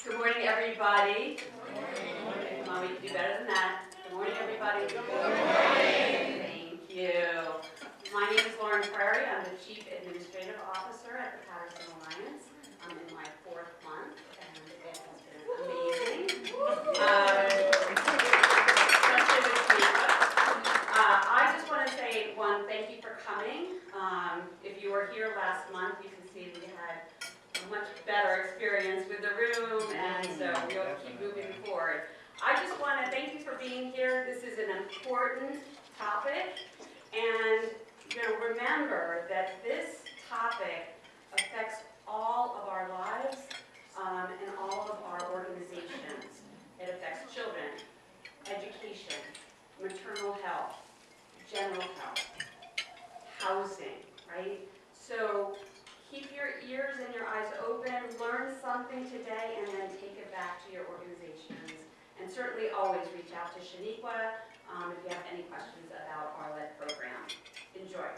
Good morning, everybody. Good morning. Come on, we can do better than that. Good morning, everybody. Good morning. Thank you. My name is Lauren Prairie. I'm the Chief Administrative Officer at the Paterson Alliance. I'm in my 4th month, and it has been amazing. Especially with Tampa. I just want to say, one, thank you for coming. If you were here last month, you can see we had a much better experience with the room, and so we'll keep moving forward. I just want to thank you for being here. This is an important topic, and remember that this topic affects all of our lives and all of our organizations. It affects children, education, maternal health, general health, housing, right? So keep your ears and your eyes open, learn something today, and then take it back to your organizations. And certainly always reach out to Shaniqua if you have any questions about our Lead program. Enjoy.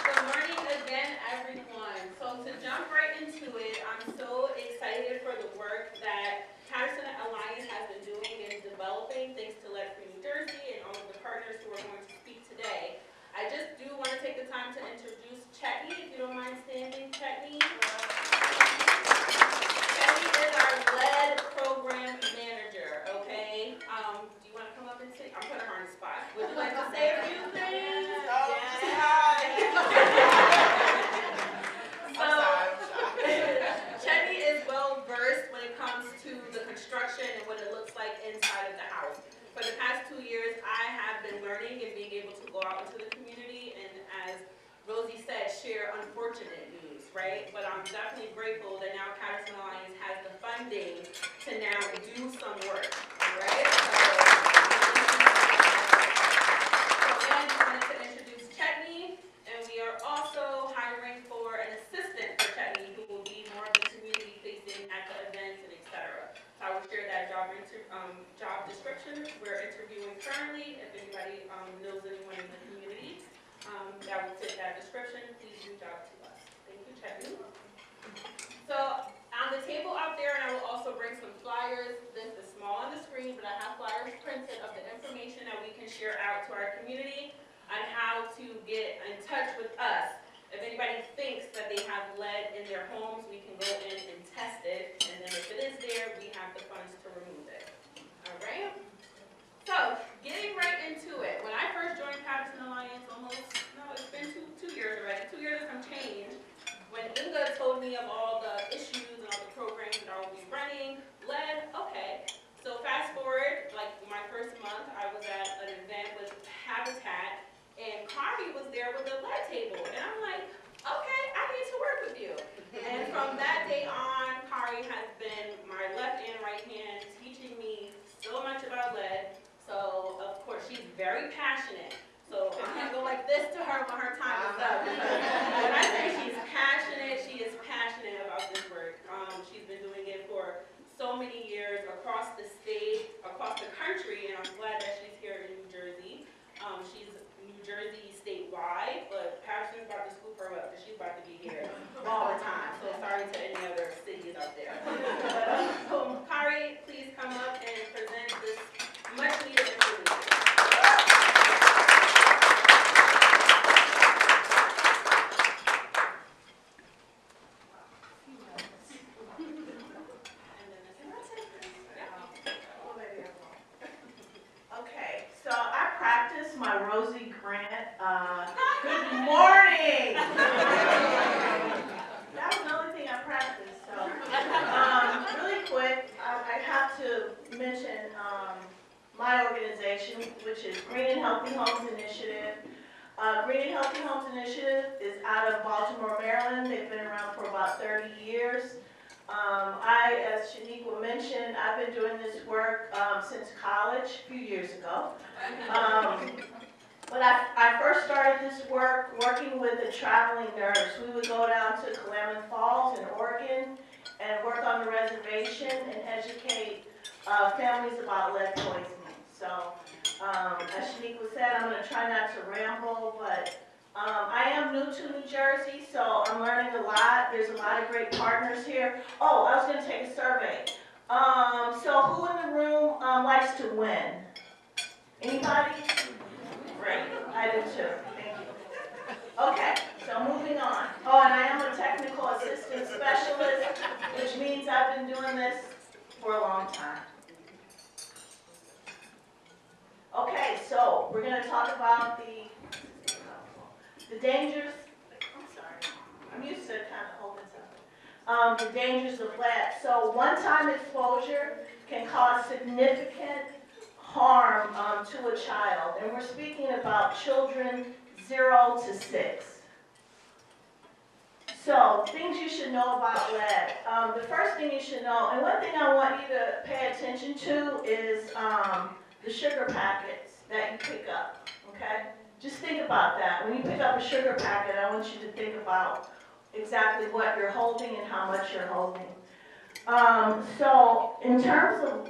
Good morning again, everyone. So to jump right into it, I'm so excited for the work that Paterson Alliance has been doing in developing thanks to Lead Free New Jersey and all of the partners who are going to speak today. I just do want to take the time to introduce Chetney, if you don't mind standing. Chetney. Chetney is our Lead program manager, okay? Do you want to come up and say, I'm putting her on the spot. Would you like to say a few things? Chetney is well versed when it comes to the construction and what it looks like inside of the house. For the past 2 years, I have been learning and being able to go out into the community and, as Rosie said, share unfortunate news, right? But I'm definitely grateful that now Paterson Alliance has the funding to now do some work, right? So again, I wanted to introduce Chetney, and we are also hiring for an assistant for Chetney who will be more of the community facing at the events and etc. So I will share that job description. We're interviewing currently. If anybody knows anyone in the community that will fit that description, please reach out to us. Thank you, Chetney. So on the table out there, and I will also bring some flyers. This is small on the screen, but I have flyers printed of the information that we can share out to our community on how to get in touch with us. If anybody thinks that they have lead in their homes, we can go in and test it, and then if it is there, we have the funds to remove it. All right? So, getting right into it. When I first joined Paterson Alliance, it's been two years already. 2 years and some change. When Inga told me of all the issues and all the programs that I will be running, lead, okay. So fast forward, like my first month, I was at an event with Habitat, and Kari was there with the lead table. And I'm like, okay, I need to work with you. And from that day on, Kari has been my left and right hand, teaching me so much about lead. So, of course, she's very passionate. So I'm going to go like this to her when her time is up. When I say she's passionate, she is passionate about this work. She's been doing it for so many years across the state, across the country, and I'm glad that she's here in New Jersey. She's New Jersey statewide, but Paterson's about to scoop her up because she's about to be here all the time. So sorry to any other cities out there. But Kari, please come up and present this much needed information. Okay, so I practice my Rosie Grant. Good morning. That was the only thing I practiced. So, really quick, I have to mention my organization, which is Green and Healthy Homes Initiative. Green and Healthy Homes Initiative is out of Baltimore, Maryland. They've been around for about 30 years. As Shaniqua mentioned, I've been doing this work since college a few years ago. But I first started this work working with a traveling nurse. We would go down to Klamath Falls in Oregon and work on the reservation and educate families about lead poisoning. So, as Shaniqua said, I'm going to try not to ramble, but I am new to New Jersey, so I'm learning a lot. There's a lot of great partners here. Oh, I was going to take a survey. So who in the room likes to win? Anybody? Great, I do too. Thank you. Okay, so moving on. Oh, and I am a technical assistant specialist, which means I've been doing this for a long time. Okay, so we're going to talk about the dangers. I'm sorry, I'm used to kind of holding something. The dangers of lead. So one-time exposure can cause significant harm to a child, and we're speaking about children 0 to 6. So things you should know about lead. The first thing you should know, and one thing I want you to pay attention to is the sugar packets that you pick up, okay? Just think about that. When you pick up a sugar packet, I want you to think about exactly what you're holding and how much you're holding. So in terms of...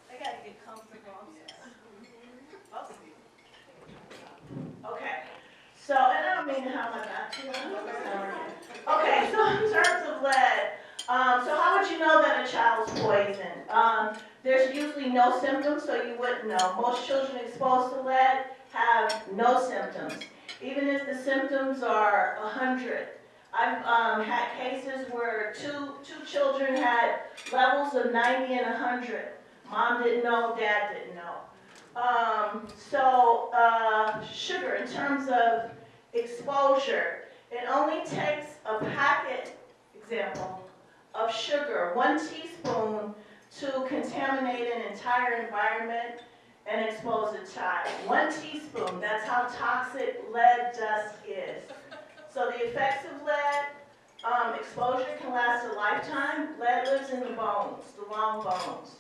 I gotta get comfortable. Okay. So, and I don't mean to have my back to you. Okay, so in terms of lead, so how would you know that a child's poisoned? There's usually no symptoms, so you wouldn't know. Most children exposed to lead have no symptoms, even if the symptoms are 100. I've had cases where two children had levels of 90 and 100. Mom didn't know, dad didn't know. Sugar, in terms of exposure, it only takes a packet, example, of sugar, 1 teaspoon, to contaminate an entire environment and expose a child. 1 teaspoon, that's how toxic lead dust is. So the effects of lead exposure can last a lifetime. Lead lives in the bones, the long bones.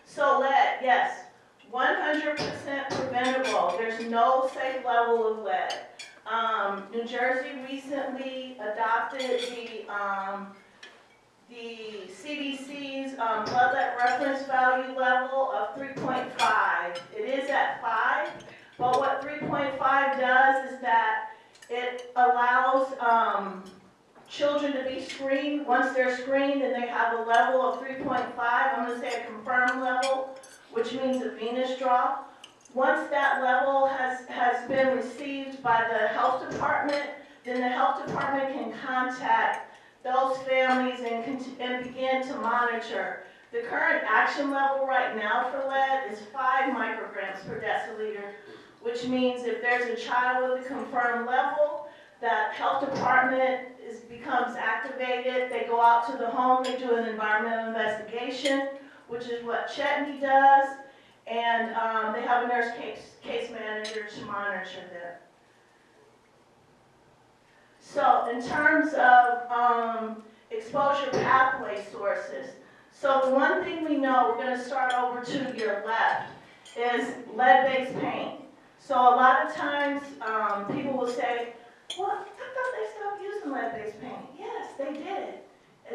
So lead, yes, 100% preventable. There's no safe level of lead. New Jersey recently adopted the CDC's blood lead reference value level of 3.5. It is at 5, but what 3.5 does is that it allows children to be screened. Once they're screened and they have a level of 3.5, I'm going to say a confirmed level, which means a venous draw. Once that level has been received by the health department, then the health department can contact those families and begin to monitor. The current action level right now for lead is 5 micrograms per deciliter, which means if there's a child with a confirmed level, that health department becomes activated. They go out to the home, they do an environmental investigation, which is what Chetney does, and they have a nurse case manager to monitor them. So in terms of exposure pathway sources, so the one thing we know, we're going to start over to your left, is lead-based paint. So a lot of times people will say, well, I thought they stopped using lead-based paint. Yes, they did.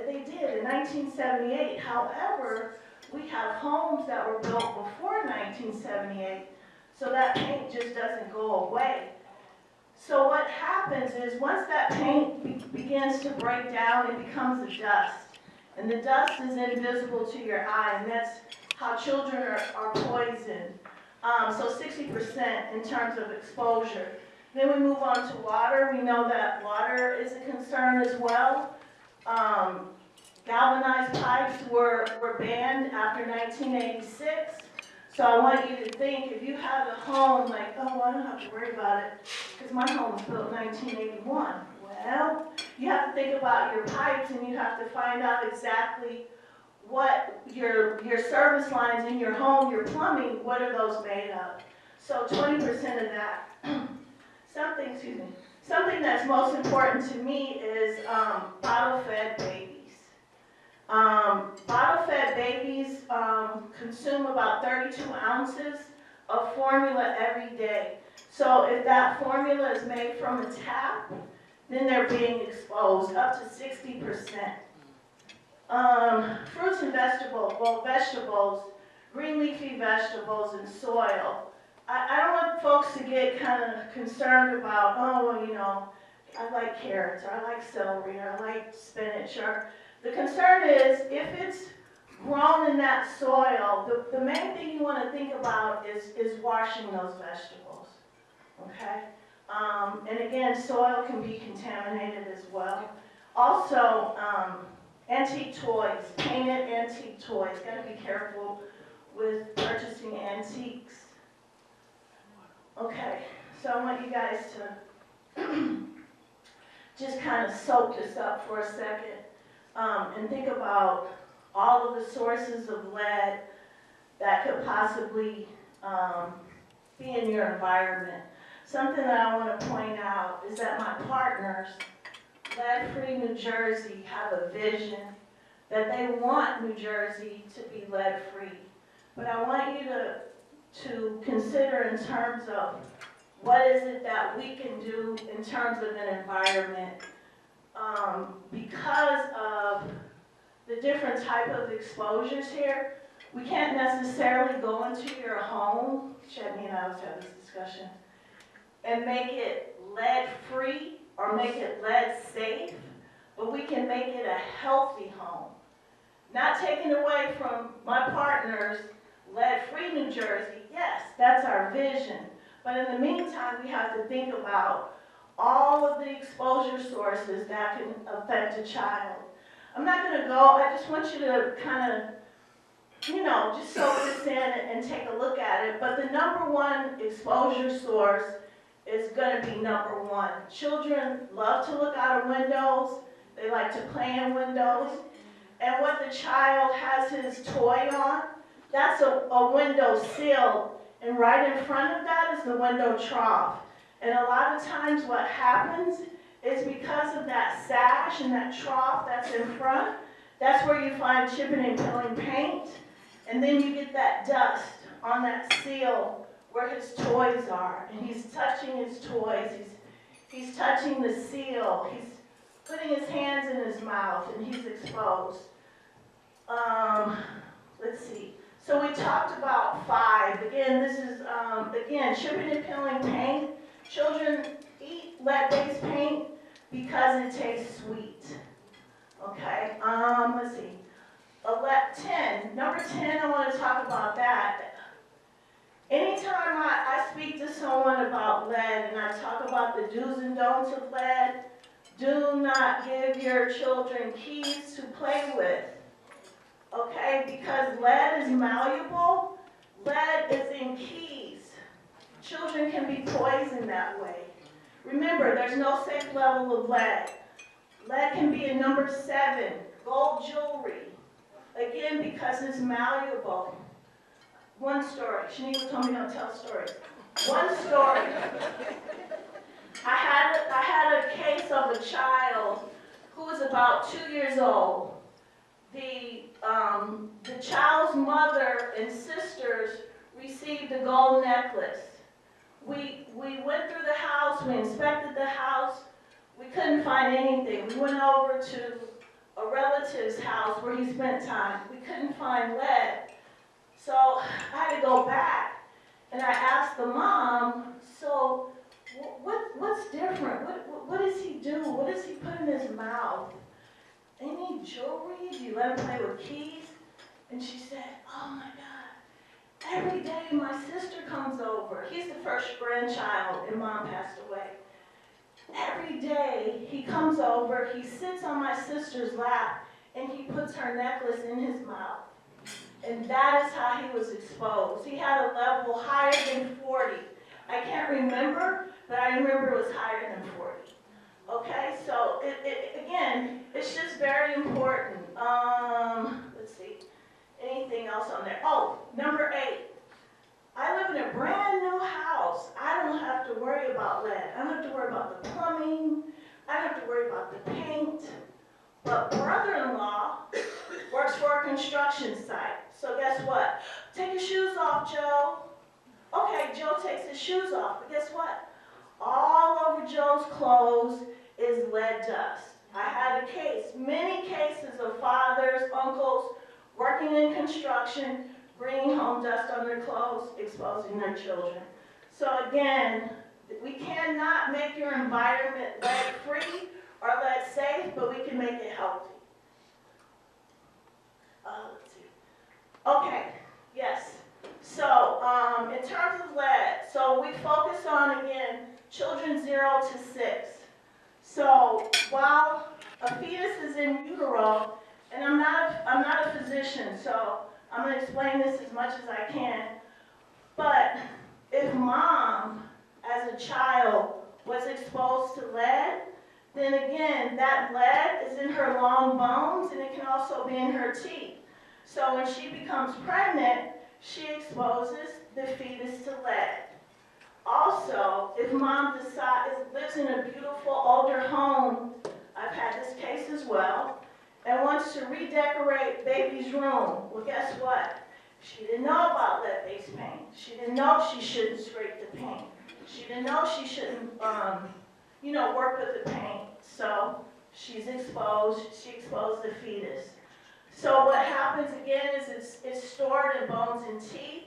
They did in 1978. However, we have homes that were built before 1978, so that paint just doesn't go away. So what happens is once that paint begins to break down, it becomes a dust. And the dust is invisible to your eye, and that's how children are poisoned. So 60% in terms of exposure. Then we move on to water. We know that water is a concern as well. Galvanized pipes were banned after 1986. So I want you to think, if you have a home like, oh, I don't have to worry about it because my home was built in 1981. Well, you have to think about your pipes, and you have to find out exactly what your service lines in your home, your plumbing, what are those made of? So 20% of that. Something that's most important to me is bottle-fed babies. Bottle-fed babies consume about 32 ounces of formula every day. So if that formula is made from a tap, then they're being exposed, up to 60%. Fruits and vegetables, green leafy vegetables and soil. I don't want folks to get kind of concerned about, oh, well, you know, I like carrots, or I like celery, or I like spinach, or the concern is if it's grown in that soil, the main thing you want to think about is washing those vegetables, okay? And again, soil can be contaminated as well. Also, antique toys, painted antique toys. Got to be careful with purchasing antiques. Okay, so I want you guys to just kind of soak this up for a second and think about all of the sources of lead that could possibly be in your environment. Something that I want to point out is that my partners, Lead Free New Jersey, have a vision that they want New Jersey to be lead free. But I want you to consider in terms of what is it that we can do in terms of an environment because of the different type of exposures here. We can't necessarily go into your home, Chetney and I always have this discussion, and make it lead free or make it lead safe, but we can make it a healthy home. Not taking away from my partners, Lead Free New Jersey, yes, that's our vision. But in the meantime, we have to think about all of the exposure sources that can affect a child. I'm not going to go, I just want you to kind of, you know, just soak this in and take a look at it. But the number one exposure source is going to be number one. Children love to look out of windows. They like to play in windows. And what the child has his toy on, that's a window sill. And right in front of that is the window trough. And a lot of times what happens is because of that sash and that trough that's in front, that's where you find chipping and peeling paint. And then you get that dust on that seal where his toys are. And he's touching his toys. He's touching the seal. He's putting his hands in his mouth and he's exposed. Let's see. So we talked about 5. Again, this is, chipping and peeling paint. Children eat lead-based paint because it tastes sweet. Okay, let's see. 10, number 10, I want to talk about that. Anytime I speak to someone about lead and I talk about the do's and don'ts of lead, do not give your children keys to play with. Okay, because lead is malleable, lead is in keys. Children can be poisoned that way. Remember, there's no safe level of lead. Lead can be a number 7, gold jewelry. Again, because it's malleable. One story. Shaniqua told me don't tell stories. One story. I had a case of a child who was about 2 years old. The child's mother and sisters received a gold necklace. We went through the house, we inspected the house, we couldn't find anything. We went over to a relative's house where he spent time. We couldn't find lead. So I had to go back and I asked the mom, so what's different? What does he do? What does he put in his mouth? Any jewelry? Do you let him play with keys? And she said, oh my God, every day my sister comes over. He's the first grandchild and mom passed away. Every day he comes over, he sits on my sister's lap and he puts her necklace in his mouth. And that is how he was exposed. He had a level higher than 40. I can't remember, but I remember it was higher than 40. Okay, so again, it's just very important. Let's see, anything else on there? Oh, number 8. I live in a brand new house. I don't have to worry about lead. I don't have to worry about the plumbing. I don't have to worry about the paint. But brother-in-law works for a construction site. So guess what? Take your shoes off, Joe. Okay, Joe takes his shoes off, but guess what? All over Joe's clothes is lead dust. I had a case, many cases of fathers, uncles, working in construction, bringing home dust on their clothes, exposing their children. So again, we cannot make your environment lead-free or lead-safe, but we can make it healthy. Let's see. Okay, yes. So in terms of lead, so we focus on, again, children 0 to 6. So while a fetus is in utero, and I'm not a physician, so I'm going to explain this as much as I can, but if mom, as a child, was exposed to lead, then again, that lead is in her long bones, and it can also be in her teeth. So when she becomes pregnant, she exposes the fetus to lead. Also, if mom lives in a beautiful older home, I've had this case as well, and wants to redecorate baby's room, well, guess what? She didn't know about lead-based paint. She didn't know she shouldn't scrape the paint. She didn't know she shouldn't, work with the paint. So she exposed the fetus. So what happens again is it's stored in bones and teeth.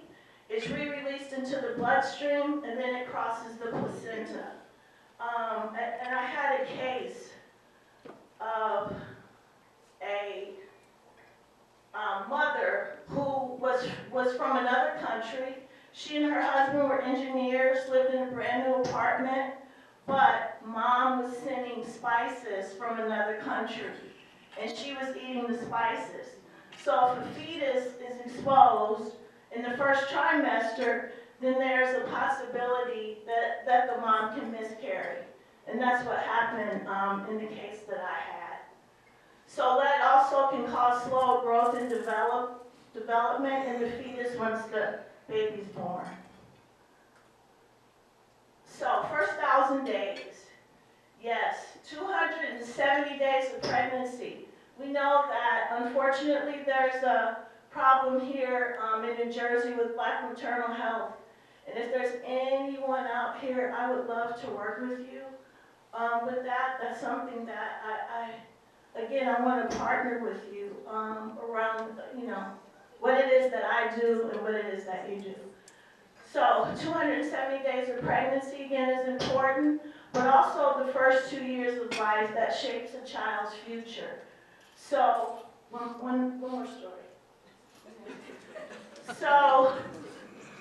It's re-released into the bloodstream, and then it crosses the placenta. And I had a case of a mother who was from another country. She and her husband were engineers, lived in a brand new apartment, but mom was sending spices from another country, and she was eating the spices. So if a fetus is exposed in the first trimester, then there's a possibility that the mom can miscarry. And that's what happened in the case that I had. So lead also can cause slow growth and development in the fetus once the baby's born. So first 1,000 days, yes, 270 days of pregnancy. We know that unfortunately there's a problem here in New Jersey with Black maternal health. And if there's anyone out here, I would love to work with you. With that's something that I want to partner with you around, what it is that I do and what it is that you do. So 270 days of pregnancy, again, is important, but also the first 2 years of life that shapes a child's future. So, one more story. So,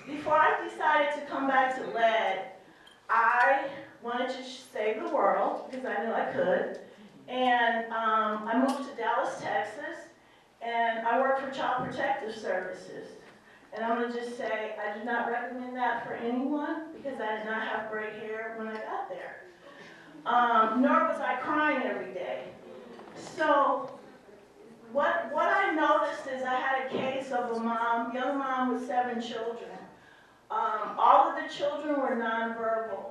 before I decided to come back to lead, I wanted to save the world, because I knew I could. And I moved to Dallas, Texas, and I work for Child Protective Services. And I'm going to just say, I do not recommend that for anyone, because I did not have gray hair when I got there. Nor was I crying every day. So, what I noticed is I had a case of a young mom with 7 children. All of the children were nonverbal.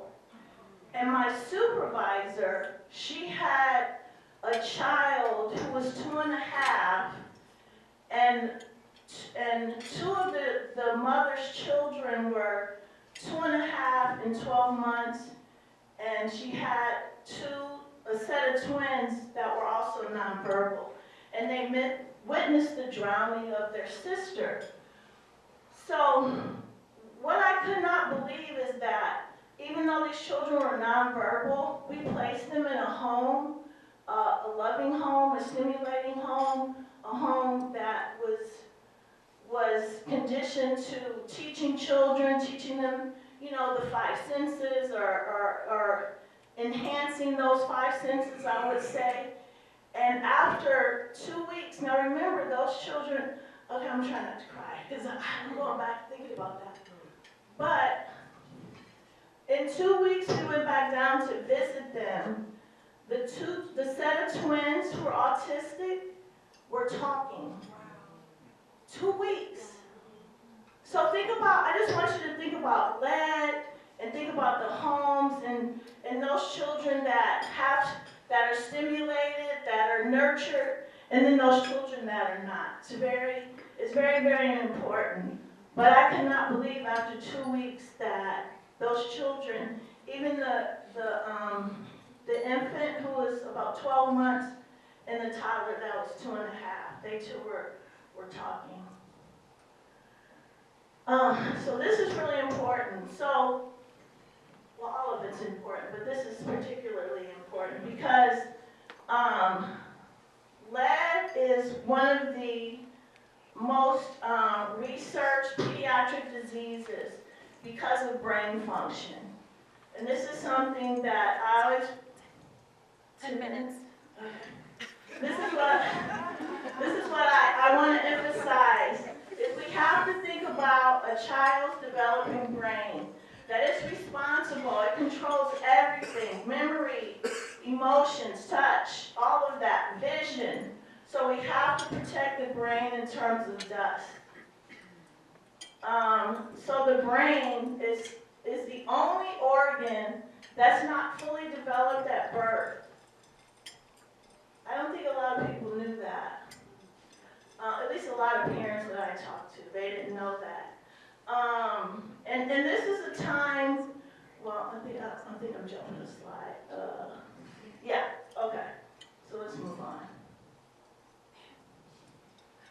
And my supervisor, she had a child who was 2.5, and 2 of the mother's children were 2.5 and 12 months, and she had a set of twins that were also nonverbal. And they witnessed the drowning of their sister. So what I could not believe is that even though these children were nonverbal, we placed them in a home, a loving home, a stimulating home, a home that was conditioned to teaching children, teaching them, the 5 senses, or enhancing those 5 senses, I would say. And after 2 weeks, now remember, those children, okay, I'm trying not to cry, because I'm going back thinking about that. But in 2 weeks, we went back down to visit them. The set of twins who were autistic were talking. 2 weeks. So I just want you to think about lead, and think about the homes and those children that are stimulated, that are nurtured, and then those children that are not. It's very, very important. But I cannot believe after 2 weeks that those children, even the infant who about 12 months, and the toddler that was 2.5. They too were talking. So this is really important. So, well, all of it's important, but this is particularly important because lead is one of the most researched pediatric diseases because of brain function. And this is something that I always... 10 minutes. This is what I want to emphasize. Is we have to think about a child's developing brain that is responsible. It controls everything: memory, emotions, touch, all of that, vision. So we have to protect the brain in terms of dust. So the brain is the only organ that's not fully developed at birth. I don't think a lot of people knew that. At least a lot of parents that I talked to, they didn't know that. And this is a time, well, I think I'm jumping a slide. Yeah, okay. So let's move on.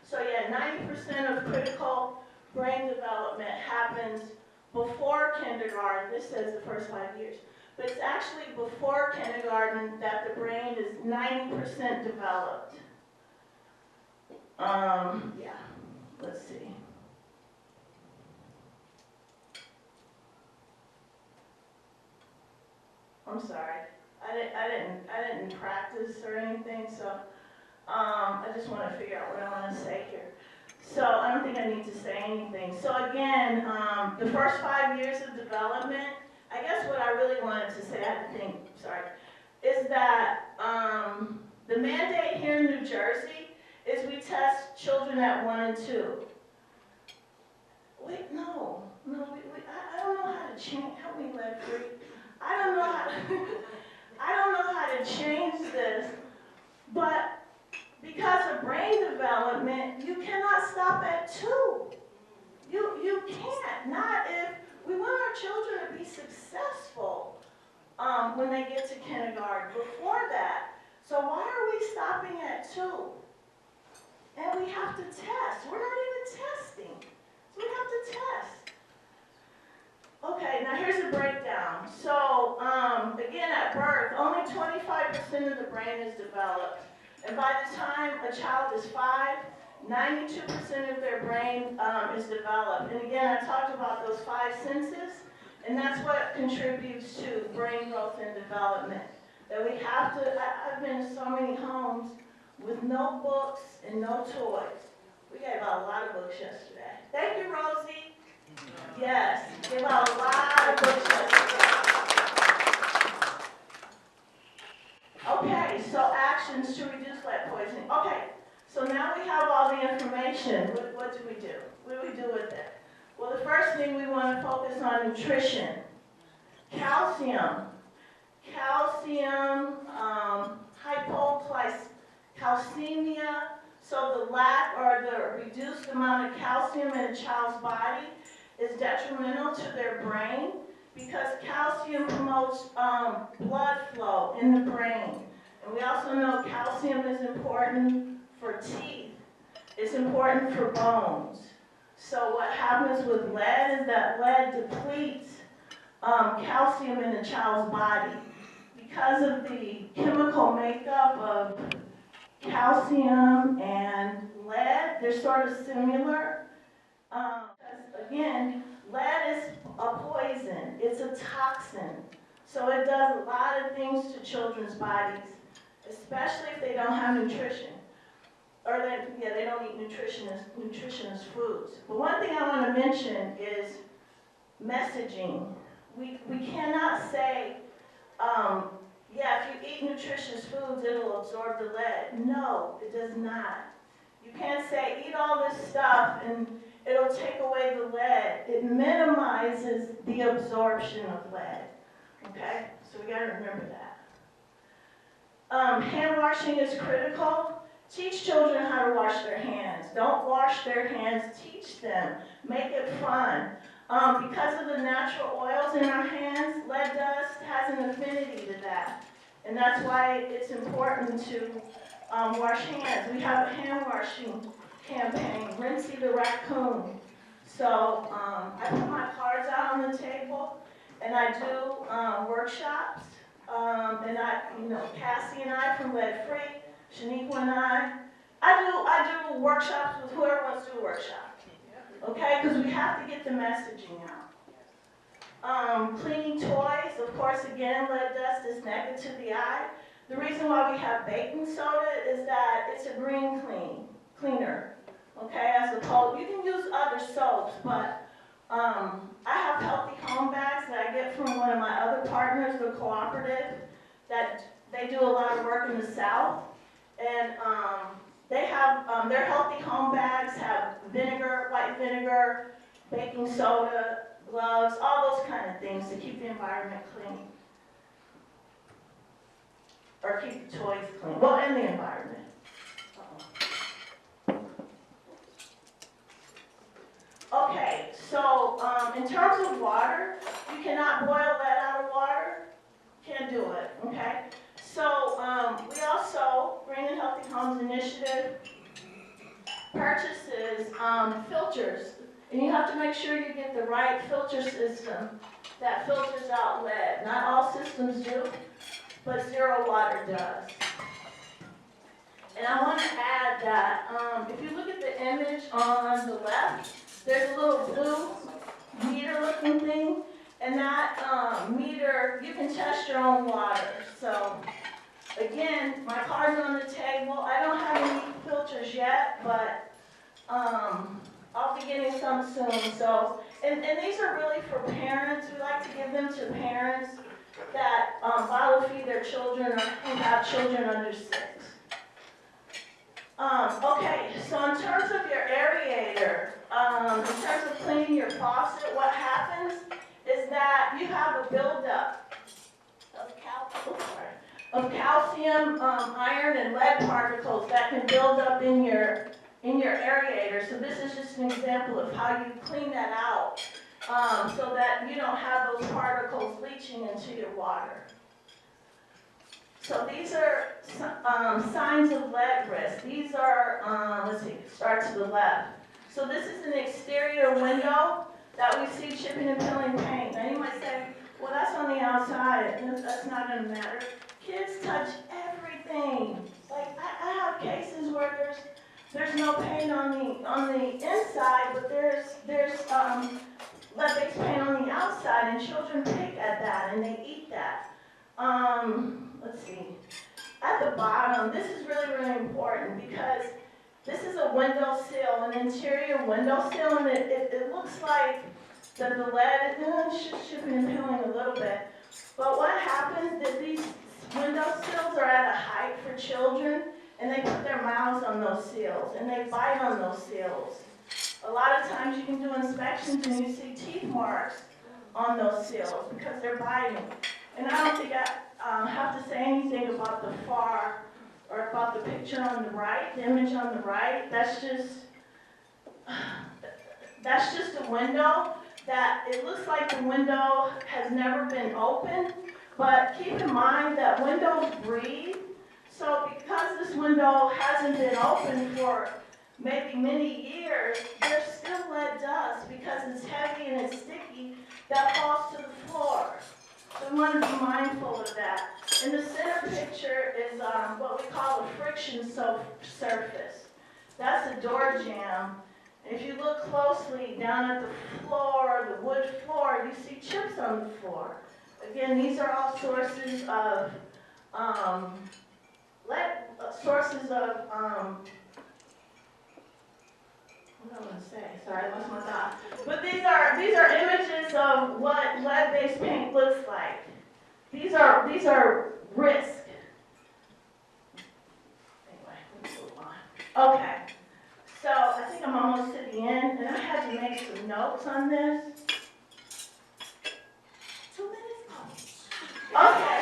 So yeah, 90% of critical brain development happens before kindergarten. This says the first 5 years. But it's actually before kindergarten that the brain is 90% developed. Yeah, let's see. I'm sorry. I didn't practice or anything, so I just want to figure out what I want to say here. So I don't think I need to say anything. So again, the first 5 years of development, I guess what I really wanted to say, I had to think, sorry, is that the mandate here in New Jersey is we test children at 1 and 2. Wait, no, I don't know how to change, help me, Ledfrey. I don't know how to change this, but because of brain development, you cannot stop at 2. You can't, not if we want our children to be successful when they get to kindergarten, before that. So why are we stopping at 2? And we have to test. We're not even testing. So we have to test. Okay, now here's a breakdown. So again, at birth, only 25% of the brain is developed. And by the time a child is 5, 92% of their brain is developed. And again, I talked about those 5 senses, and that's what contributes to brain growth and development. That we have to, I've been to so many homes with no books and no toys. We gave out a lot of books yesterday. Thank you, Rosie. Yes, gave out a lot of books yesterday. Okay, so actions to reduce lead poisoning. Okay, so now we have all the information. What do we do? What do we do with it? Well, the first thing we want to focus on nutrition. Calcium. Calcium, hypocalcemia, so the lack or the reduced amount of calcium in a child's body is detrimental to their brain because calcium promotes blood flow in the brain. And we also know calcium is important for teeth. It's important for bones. So what happens with lead is that lead depletes calcium in the child's body. Because of the chemical makeup of calcium and lead, they're sort of similar. Again, lead is a poison. It's a toxin. So it does a lot of things to children's bodies, especially if they don't have nutrition. Or they don't eat nutritious foods. But one thing I want to mention is messaging. We cannot say, yeah, if you eat nutritious foods, it'll absorb the lead. No, it does not. You can't say, eat all this stuff and it'll take away the lead. It minimizes the absorption of lead. Okay? So we got to remember that. Hand washing is critical. Teach children how to wash their hands. Don't wash their hands. Teach them. Make it fun. Because of the natural oils in our hands, lead dust has an affinity to that. And that's why it's important to wash hands. We have a hand washing campaign, Rinsey the Raccoon. So I put my cards out on the table, and I do workshops. And Cassie and I from Lead Free, Shaniqua and I do workshops with whoever wants to do a workshop. Okay, because we have to get the messaging out. Cleaning toys, of course, again, lead dust is negative to the eye. The reason why we have baking soda is that it's a green cleaner. Okay, as opposed, you can use other soaps, but I have healthy home bags that I get from one of my other partners, the cooperative, that they do a lot of work in the South. And they have, their healthy home bags have vinegar, white vinegar, baking soda, gloves, all those kind of things to keep the environment clean. Or keep the toys clean, well, and the environment. Okay, so in terms of water, you cannot boil lead out of water. Can't do it, okay? So we also, Green and Healthy Homes Initiative, purchases filters. And you have to make sure you get the right filter system that filters out lead. Not all systems do, but Zero Water does. And I want to add that if you look at the image on the left, there's a little blue meter-looking thing, and that meter, you can test your own water. So, again, my card's on the table. I don't have any filters yet, but I'll be getting some soon. So, and these are really for parents. We like to give them to parents that bottle feed their children or who have children under 6. Okay, so in terms of your aerator, in terms of cleaning your faucet, what happens is that you have a buildup of calcium, iron, and lead particles that can build up in your aerator. So this is just an example of how you clean that out so that you don't have those particles leaching into your water. So these are signs of lead risk. These are, let's see, start to the left. So this is an exterior window that we see chipping and peeling paint. Now you might say, well, that's on the outside. That's not going to matter. Kids touch everything. Like I have cases where there's no paint on the inside, but there's lead-based paint on the outside, and children pick at that and they eat that. Let's see. At the bottom, this is really, really important because this is a windowsill, an interior windowsill, and it looks like that the lead is shipping and peeling a little bit. But what happens is these windowsills are at a height for children, and they put their mouths on those seals, and they bite on those seals. A lot of times you can do inspections and you see teeth marks on those seals because they're biting. And I don't think I have to say anything about the far, or about the picture on the right, the image on the right. That's just a window that it looks like the window has never been opened. But keep in mind that windows breathe. So because this window hasn't been open for maybe many years, there's still lead dust because it's heavy and it's sticky that falls to the floor. So we want to be mindful of that. And the center picture is what we call a friction surface. That's a door jamb. And if you look closely down at the floor, the wood floor, you see chips on the floor. Again, these are all sources of lead, what do I want to say? Sorry, I lost my thought. But these are images of what lead-based paint looks like. These are risk. Anyway, let's move on. Okay. So I think I'm almost to the end, and I had to make some notes on this. 2 minutes? Oh. Okay.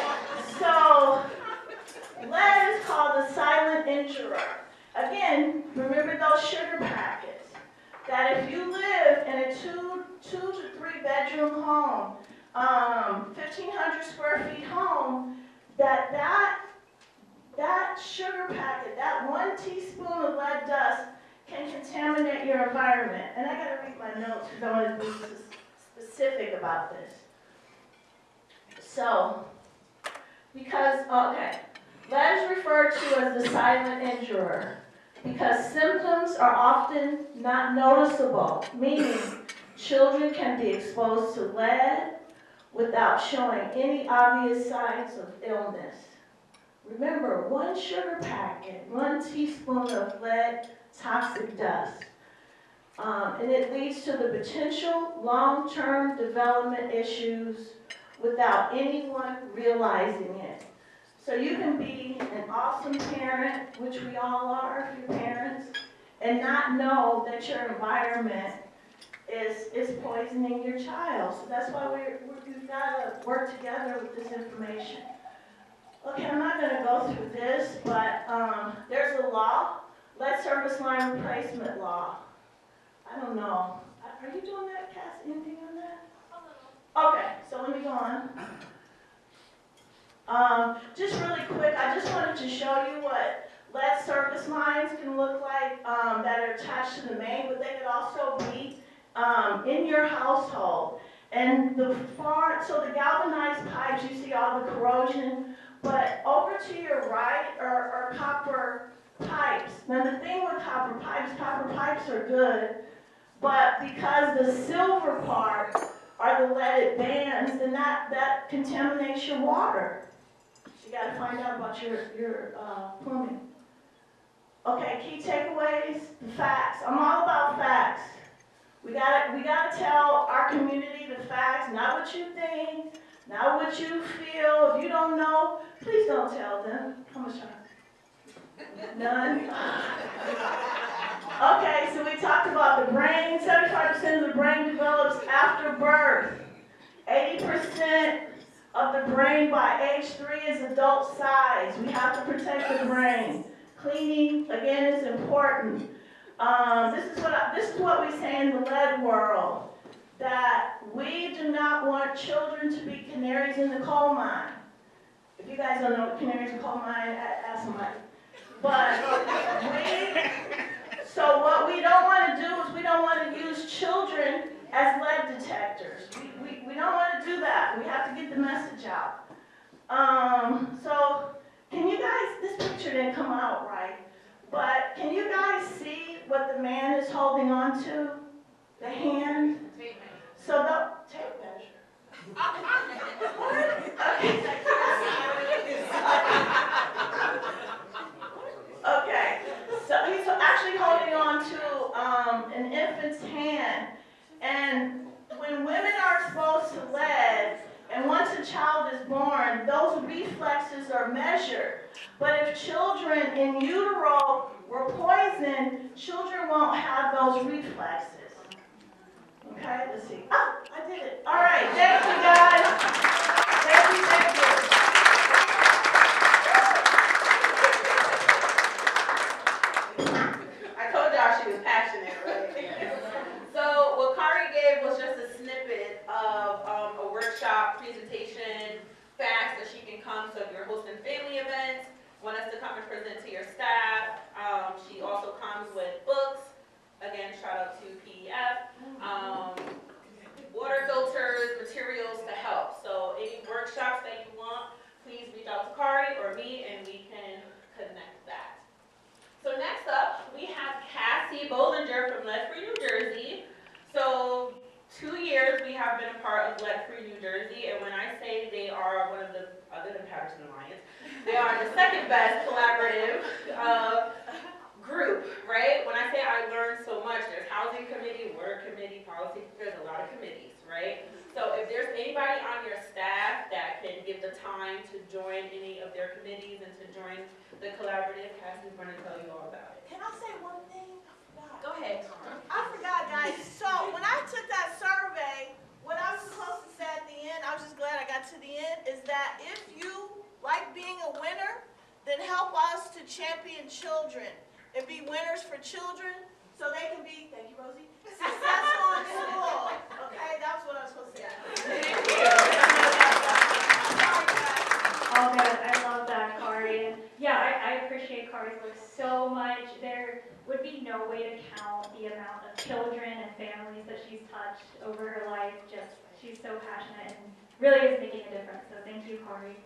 So lead is called the silent injurer. Again, remember those sugar packets. That if you live in a 2 to 3 bedroom home, 1,500 square feet home, that sugar packet, that 1 teaspoon of lead dust can contaminate your environment. And I gotta read my notes because I want to be specific about this. So, lead is referred to as the silent injurer because symptoms are often not noticeable, meaning children can be exposed to lead without showing any obvious signs of illness. Remember, 1 sugar packet, 1 teaspoon of lead toxic dust. And it leads to the potential long-term development issues without anyone realizing it. So you can be an awesome parent, which we all are if you're parents, and not know that your environment is poisoning your child. So that's why we've got to work together with this information. Okay, I'm not going to go through this, but there's a law, lead service line replacement law. I don't know. Are you doing that, Cass? Anything on that? Okay, so let me go on. Just really quick, I just wanted to show you what lead service lines can look like that are attached to the main, but they could also be in your household. And so the galvanized pipes, you see all the corrosion, but over to your right are copper pipes. Now the thing with copper pipes are good, but because the silver part are the leaded bands, then that contaminates your water. You got to find out about your plumbing. Okay, key takeaways, the facts. I'm all about facts. We gotta tell our community the facts, not what you think, not what you feel. If you don't know, please don't tell them. How much time? None? Okay, so we talked about the brain. 75% of the brain develops after birth. 80% of the brain by age 3 is adult size. We have to protect the brain. Cleaning, again, is important. This is what we say in the lead world, that we do not want children to be canaries in the coal mine. If you guys don't know what canaries in the coal mine, ask somebody. But so what we don't want to do is we don't want to use children as lead detectors. We don't want to do that. We have to get the message out. So can you guys, this picture didn't come out right, but can you guys see what the man is holding on to? The hand? So the tape measure. Okay, so he's actually holding on to an infant's hand, and when women are exposed to lead, and once a child is born, those reflexes are measured. But if children in utero were poisoned, children won't have those reflexes. Okay, let's see. Oh, I did it. All right, thank you guys. Thank you. I told y'all she was passionate, right? So what Kari gave was just a snippet of a workshop presentation, facts that she can come. So if you're hosting family events, want us to come and present to your staff. She also comes with books. Again, shout out to PEF. Water filters, materials to help. So any workshops that you want, please reach out to Kari or me and we can connect that. So next up, we have Cassie Bollinger from Lead Free New Jersey. So 2 years we have been a part of Lead Free New Jersey, and when I say they are one of the, other than Paterson Alliance, they are the second best collaborative group, right? When I say I learned so much, there's housing committee, word committee, policy, there's a lot of committees, right? So if there's anybody on your staff that can give the time to join any of their committees and to join the collaborative, Cassie's going to tell you all about it. Can I say one thing? Go ahead. I forgot, guys. So when I took that survey, what I was supposed to say at the end, I was just glad I got to the end, is that if you like being a winner, then help us to champion children and be winners for children so they can be, thank you, Rosie, successful in school. Okay, that's what I was supposed to say. All All good. I love that, Kari. And yeah, I appreciate Kari's work so much. There would be no way to count the amount of children and families that she's touched over her life. Just, she's so passionate and really is making a difference. So thank you, Kari.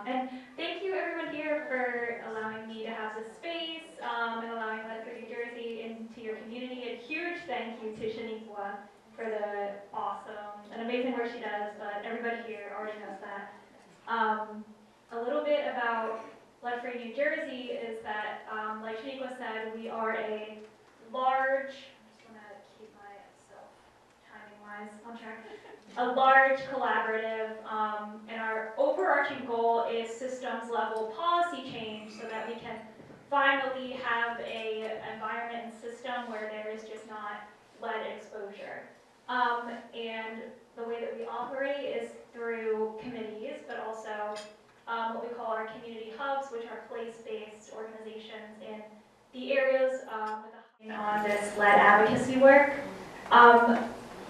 And thank you everyone here for allowing me to have this space and allowing Lead New Jersey into your community. A huge thank you to Shaniqua for the awesome and amazing work she does, but everybody here already knows that. A little bit about Lead Free New Jersey is that, like Shaniqua said, we are a large, I'm just gonna keep myself timing-wise on track, a large collaborative, and our overarching goal is systems level policy change so that we can finally have a environment and system where there is just not lead exposure. And the way that we operate is through committees, but also what we call our community hubs, which are place-based organizations in the areas with on this lead advocacy work.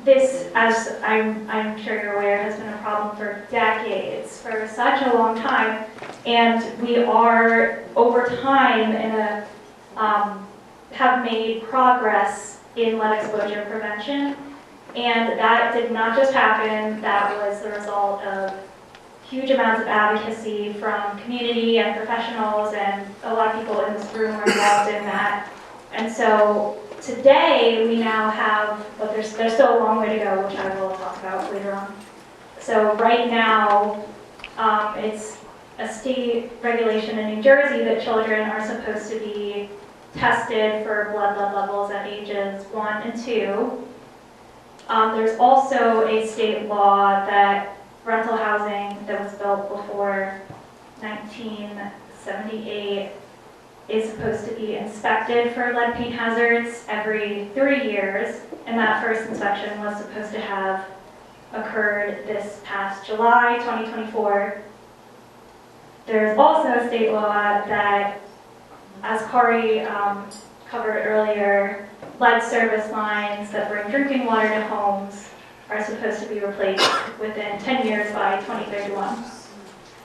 This, as I'm sure you're aware, has been a problem for decades, for such a long time, and we are over time in a have made progress in lead exposure prevention. And that did not just happen, that was the result of huge amounts of advocacy from community and professionals, and a lot of people in this room are involved in that. And so today we now have, but there's still a long way to go, which I will talk about later on. So right now, it's a state regulation in New Jersey that children are supposed to be tested for blood lead levels at ages 1 and 2. There's also a state law that rental housing that was built before 1978 is supposed to be inspected for lead paint hazards every 3 years, and that first inspection was supposed to have occurred this past July 2024. There's also a state law that, as Kari covered earlier, lead service lines that bring drinking water to homes are supposed to be replaced within 10 years by 2031.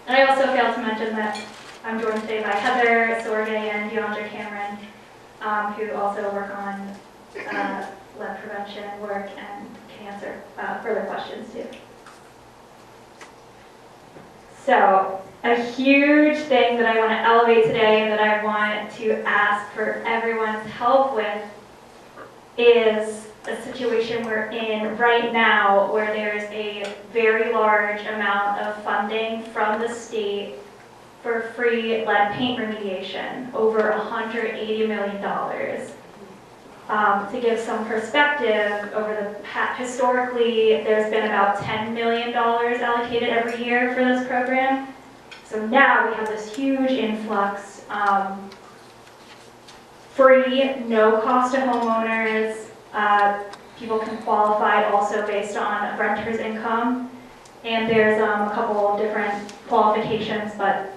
And I also failed to mention that I'm joined today by Heather, Sorge, and Deandra Cameron, who also work on lead prevention work and can answer further questions too. So, a huge thing that I want to elevate today and that I want to ask for everyone's help with is a situation we're in right now where there's a very large amount of funding from the state for free lead paint remediation, over $180 million. To give some perspective, historically, there's been about $10 million allocated every year for this program. So now we have this huge influx, free, no cost to homeowners. People can qualify also based on renter's income. And there's a couple of different qualifications, but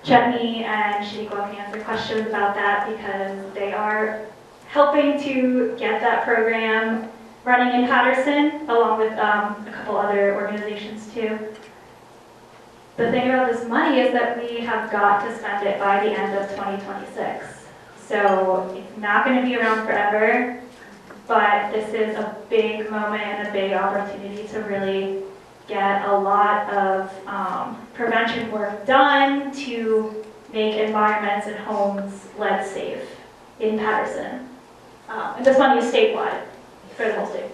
Chetney and Shaniqua can answer questions about that because they are helping to get that program running in Paterson, along with a couple other organizations too. The thing about this money is that we have got to spend it by the end of 2026. So it's not going to be around forever, but this is a big moment and a big opportunity to really get a lot of prevention work done to make environments and homes lead safe in Paterson. And this money is statewide for the whole state.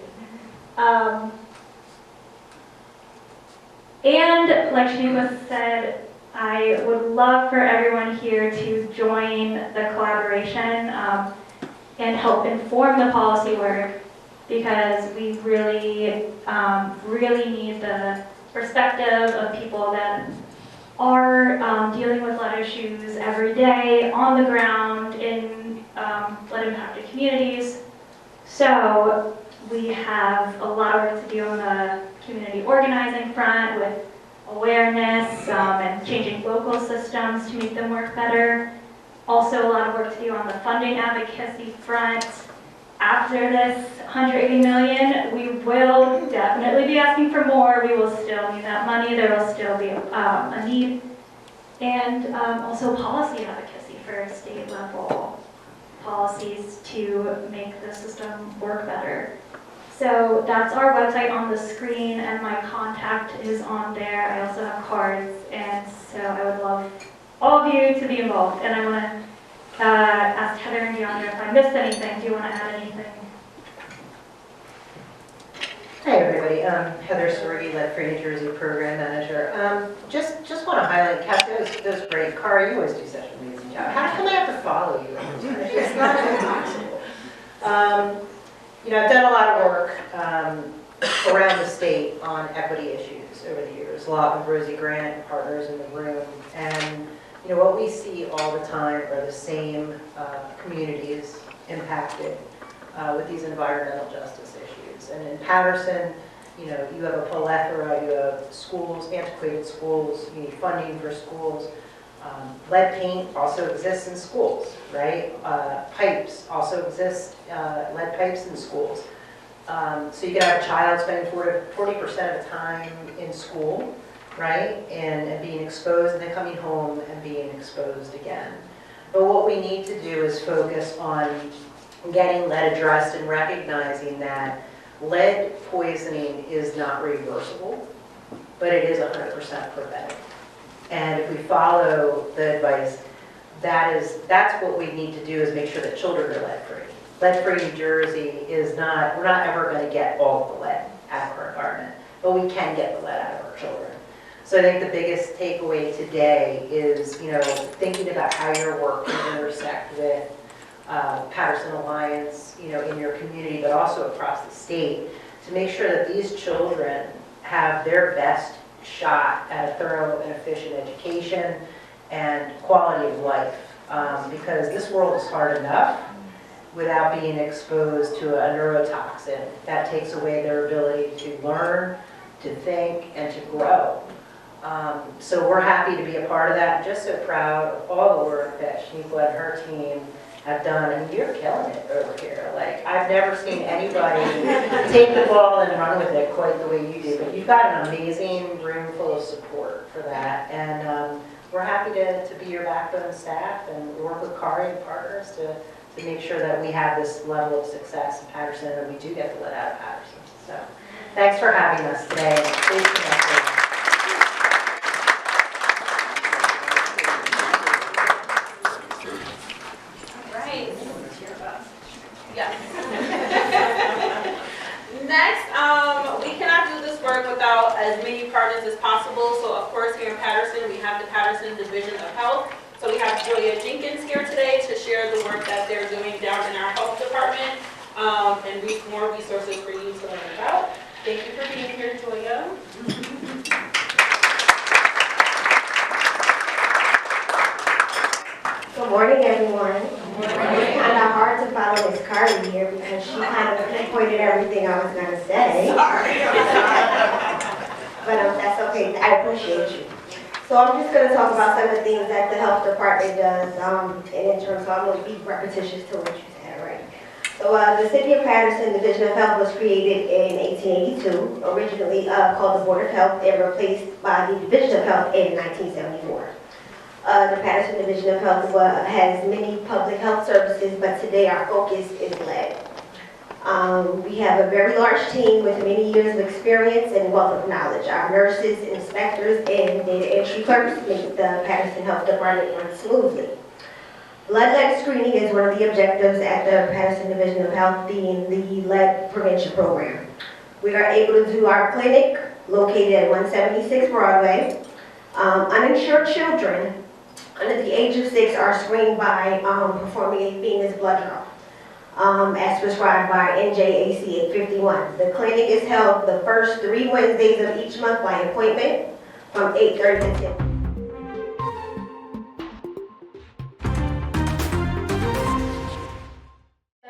And like Shaniqua said, I would love for everyone here to join the collaboration and help inform the policy work, because we really, really need the perspective of people that are dealing with lead issues every day on the ground in lead impacted communities. So we have a lot of work to do on the community organizing front with awareness and changing local systems to make them work better. Also a lot of work to do on the funding advocacy front, after this 180 million, we will definitely be asking for more. We will still need that money. There will still be a need. And also policy advocacy for state level policies to make the system work better. So that's our website on the screen, and my contact is on there. I also have cards, and so I would love all of you to be involved. And I want to ask Heather and Deandra if I missed anything. Do you want to add anything? Hi everybody, Heather Sorgi, Lead Free New Jersey Program Manager. Just want to highlight, Kat, that was great. Cara, you always do such an amazing job. How come I have to follow you? It's not impossible. You know, I've done a lot of work around the state on equity issues over the years. A lot with Rosie Grant and partners in the room. And, you know, what we see all the time are the same communities impacted with these environmental justice issues. And in Paterson, you know, you have a plethora, you have schools, antiquated schools, you need funding for schools. Lead paint also exists in schools, right? Pipes also exist, lead pipes in schools. So you can have a child spending 40% of the time in school, right? And being exposed, and then coming home and being exposed again. But what we need to do is focus on getting lead addressed and recognizing that lead poisoning is not reversible, but it is 100% preventable. And if we follow the advice, that's what we need to do, is make sure that children are lead-free. Lead-free New Jersey is not, we're not ever going to get all of the lead out of our environment, but we can get the lead out of our children. So I think the biggest takeaway today is, you know, thinking about how your work can intersect with Paterson Alliance, you know, in your community, but also across the state, to make sure that these children have their best shot at a thorough and efficient education and quality of life. Because this world is hard enough without being exposed to a neurotoxin that takes away their ability to learn, to think, and to grow. So we're happy to be a part of that. Just so proud of all the work that Shaniqua and her team have done, and you're killing it over here. Like, I've never seen anybody take the ball and run with it quite the way you do, but you've got an amazing room full of support for that, and we're happy to be your backbone staff and work with Kari and partners to make sure that we have this level of success in Paterson, and we do get the lead out of Paterson. So, thanks for having us today. Please connect with us. Next, we cannot do this work without as many partners as possible. So of course here in Paterson, we have the Paterson Division of Health. So we have Julia Jenkins here today to share the work that they're doing down in our health department, and more resources for you to learn about. Thank you for being here, Julia. Good morning, everyone. It's kind of hard to follow Ms. Carter here because she kind of pinpointed everything I was going to say. Sorry. But that's okay. I appreciate you. So I'm just going to talk about some of the things that the health department does, and in terms of, I'm going to be repetitious to what you said already. So the City of Paterson Division of Health was created in 1882, originally called the Board of Health, and replaced by the Division of Health in 1974. The Paterson Division of Health has many public health services, but today our focus is lead. We have a very large team with many years of experience and wealth of knowledge. Our nurses, inspectors, and data entry clerks make the Paterson Health Department run smoothly. Blood lead screening is one of the objectives at the Paterson Division of Health, being the lead prevention program. We are able to do our clinic located at 176 Broadway. Uninsured children under the age of 6 are screened by performing a venous blood draw, as prescribed by NJAC 851. The clinic is held the first 3 Wednesdays of each month by appointment from 8:30 to 10.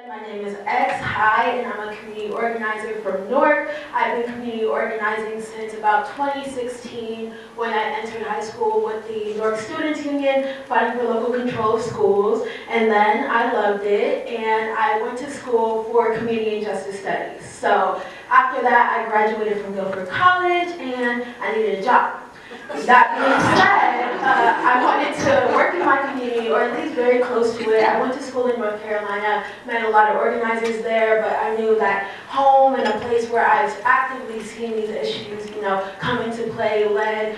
My name is X. Hi, and I'm a community organizer from Newark. I've been community organizing since about 2016 when I entered high school with the Newark Students Union, fighting for local control of schools. And then I loved it, and I went to school for community and justice studies. So after that, I graduated from Guilford College, and I needed a job. That being said, I wanted to work in my community, or at least very close to it. I went to school in North Carolina, met a lot of organizers there, but I knew that home and a place where I was actively seeing these issues, come into play, led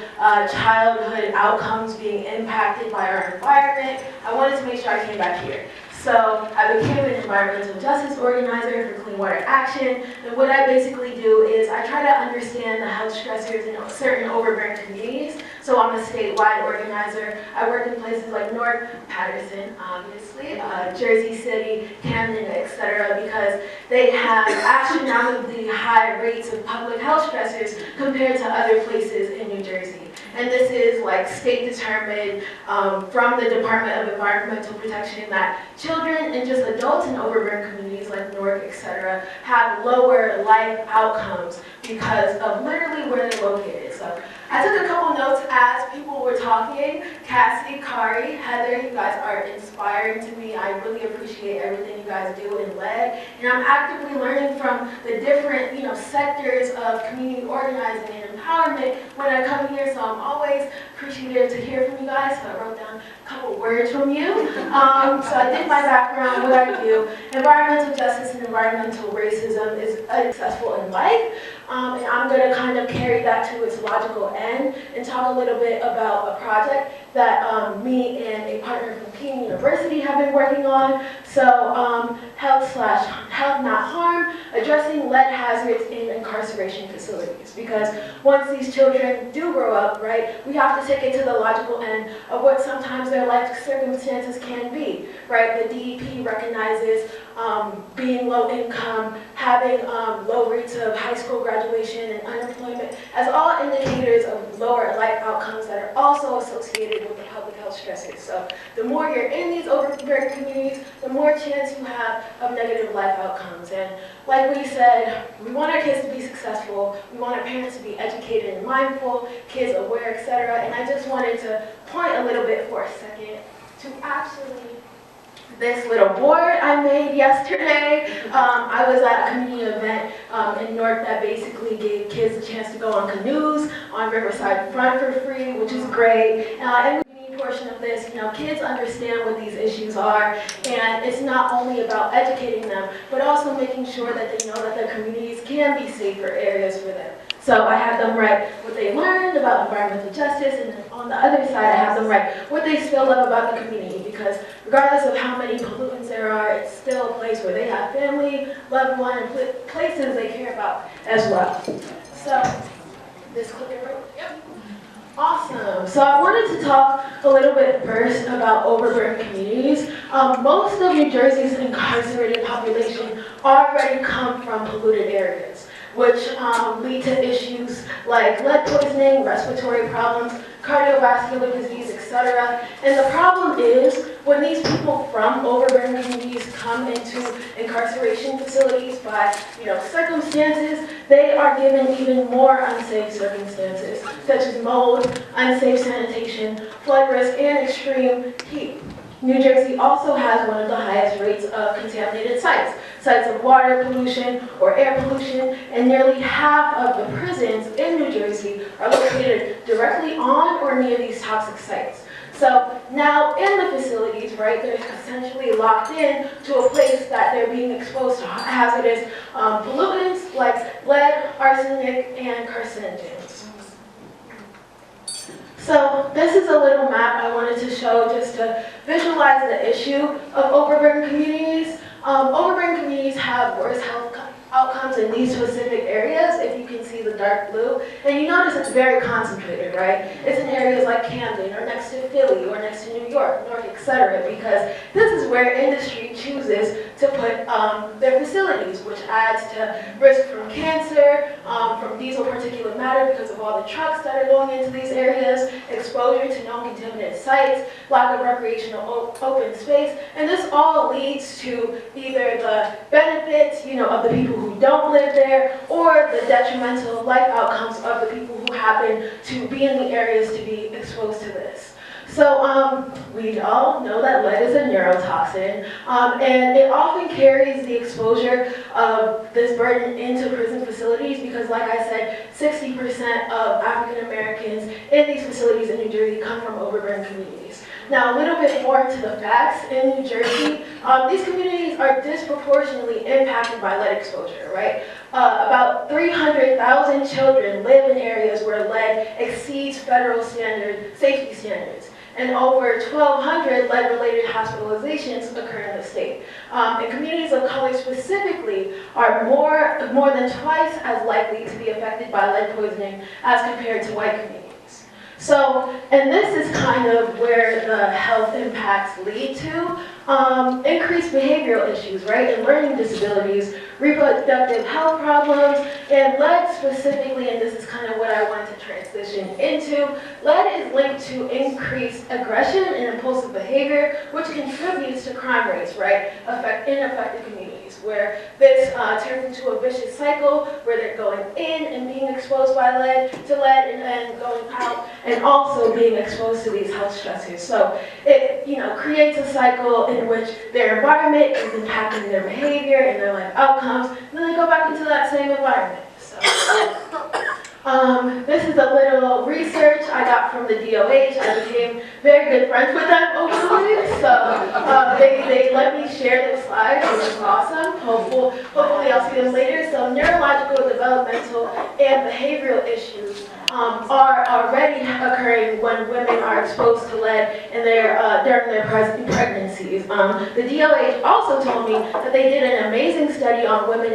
childhood outcomes being impacted by our environment. I wanted to make sure I came back here. So I became an environmental justice organizer for Clean Water Action, and what I basically do is I try to understand the health stressors in certain overburdened communities. So I'm a statewide organizer. I work in places like Newark, Paterson, obviously, Jersey City, Camden, etc., because they have astronomically high rates of public health stressors compared to other places in New Jersey. And this is like state determined from the Department of Environmental Protection that children and just adults in overburdened communities like Newark, etc., have lower life outcomes because of literally where they're located. So I took a couple notes as people were talking. Cassie, Kari, Heather, you guys are inspiring to me. I really appreciate everything you guys do in Lead. And I'm actively learning from the different, sectors of community organizing and empowerment when I come here. So I'm always appreciative to hear from you guys. So I wrote down a couple words from you. So I did my background, what I do. Environmental justice and environmental racism is successful in life. And I'm going to kind of carry that to its logical end and talk a little bit about a project that me and a partner from King University have been working on. So health not harm, addressing lead hazards in incarceration facilities. Because once these children do grow up, right, we have to take it to the logical end of what sometimes their life circumstances can be, right? The DEP recognizes being low income, having low rates of high school graduation and unemployment as all indicators of lower life outcomes that are also associated with the public health stressors. So the more you're in these overburdened communities, the more chance you have of negative life outcomes. And like we said, we want our kids to be successful, we want our parents to be educated and mindful, kids aware, etc. And I just wanted to point a little bit for a second to actually this little board I made yesterday. I was at a community event in Newark that basically gave kids a chance to go on canoes on Riverside Front for free, which is great. And the community portion of this, kids understand what these issues are, and it's not only about educating them, but also making sure that they know that their communities can be safer areas for them. So I had them write what they learned about environmental justice, and then on the other side I have them write what they still love about the community, because regardless of how many pollutants there are, it's still a place where they have family, loved one, and places they care about as well. So, this clicker right? Yep. Awesome. So I wanted to talk a little bit first about overburdened communities. Most of New Jersey's incarcerated population already come from polluted areas, which lead to issues like lead poisoning, respiratory problems, cardiovascular disease, etc. And the problem is, when these people from overburdened communities come into incarceration facilities by, circumstances, they are given even more unsafe circumstances, such as mold, unsafe sanitation, flood risk, and extreme heat. New Jersey also has one of the highest rates of contaminated sites of water pollution or air pollution, and nearly half of the prisons in New Jersey are located directly on or near these toxic sites. So now in the facilities, right, they're essentially locked in to a place that they're being exposed to hazardous pollutants like lead, arsenic, and carcinogens. So this is a little map I wanted to show just to visualize the issue of overburdened communities. Overburdened communities have worse health outcomes in these specific areas, if you can see the dark blue, and you notice it's very concentrated, right? It's in areas like Camden, or next to Philly, or next to New York, Newark, etc., because this is where industry chooses to put their facilities, which adds to risk from cancer, from diesel particulate matter because of all the trucks that are going into these areas, exposure to known contaminated sites, lack of recreational open space, and this all leads to either the benefits, of the people who don't live there, or the detrimental life outcomes of the people who happen to be in the areas to be exposed to this. So we all know that lead is a neurotoxin, and it often carries the exposure of this burden into prison facilities because, like I said, 60% of African Americans in these facilities in New Jersey come from overburdened communities. Now, a little bit more to the facts. In New Jersey, these communities are disproportionately impacted by lead exposure, right? About 300,000 children live in areas where lead exceeds federal safety standards. And over 1,200 lead-related hospitalizations occur in the state. And communities of color specifically are more than twice as likely to be affected by lead poisoning as compared to white communities. So, and this is kind of where the health impacts lead to. Increased behavioral issues, right, and learning disabilities, reproductive health problems, and lead specifically, and this is kind of what I wanted to transition into, lead is linked to increased aggression and impulsive behavior, which contributes to crime rates, right, in affected communities, where this turns into a vicious cycle where they're going in and being exposed by lead to lead and then going out and also being exposed to these health stressors. So it, creates a cycle in which their environment is impacting their behavior and their life outcomes, and then they go back into that same environment. So, this is a little research I got from the DOH. I became very good friends with them over the week, so they let me share the slides, which is awesome. Hopefully I'll see them later. So neurological, developmental, and behavioral issues are already occurring when women are exposed to lead during their pregnancies. The DOH also told me that they did an amazing study on women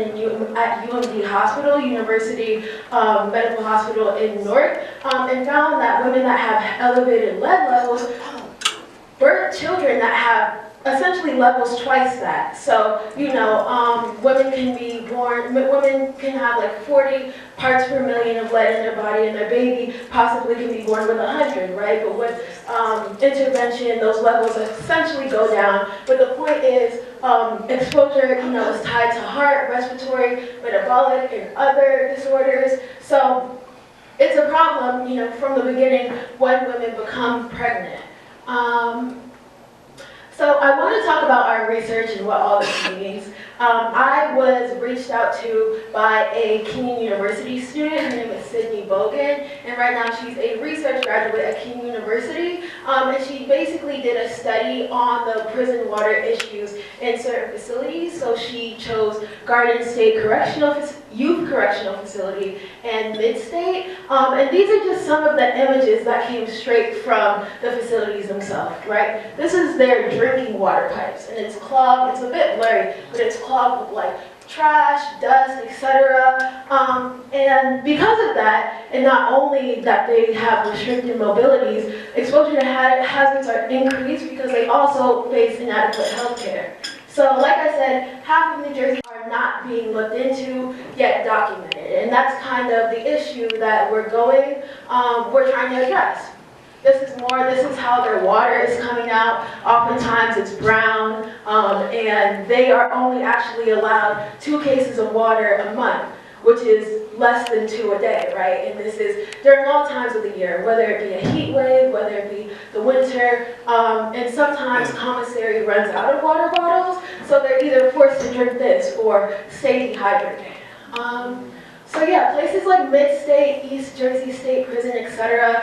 at UMD Hospital, University Medical Hospital in Newark, and found that women that have elevated lead levels birth children that have essentially levels twice that. So, women can have like 40 parts per million of lead in their body, and their baby possibly can be born with 100, right? But with intervention, those levels essentially go down. But the point is, exposure, is tied to heart, respiratory, metabolic, and other disorders. So it's a problem, from the beginning when women become pregnant. So I want to talk about our research and what all this means. I was reached out to by a Kenyon University student. Her name is Sydney Bogan, and right now she's a research graduate at Kenyon University. And she basically did a study on the prison water issues in certain facilities. So she chose Garden State Youth Correctional Facility and Mid-State. And these are just some of the images that came straight from the facilities themselves, right? This is their drinking water pipes, and it's clogged. It's a bit blurry, but it's clogged with like trash, dust, etc. And because of that, and not only that they have restricted mobilities, exposure to hazards are increased because they also face inadequate health care. So like I said, half of New Jersey are not being looked into, yet documented. And that's kind of the issue that we're trying to address. This is how their water is coming out. Oftentimes it's brown, and they are only actually allowed 2 cases of water a month, which is less than 2 a day, right? And this is during all times of the year, whether it be a heat wave, whether it be the winter, and sometimes commissary runs out of water bottles, so they're either forced to drink this or stay dehydrated. So yeah, places like Mid-State, East Jersey State Prison, etc.,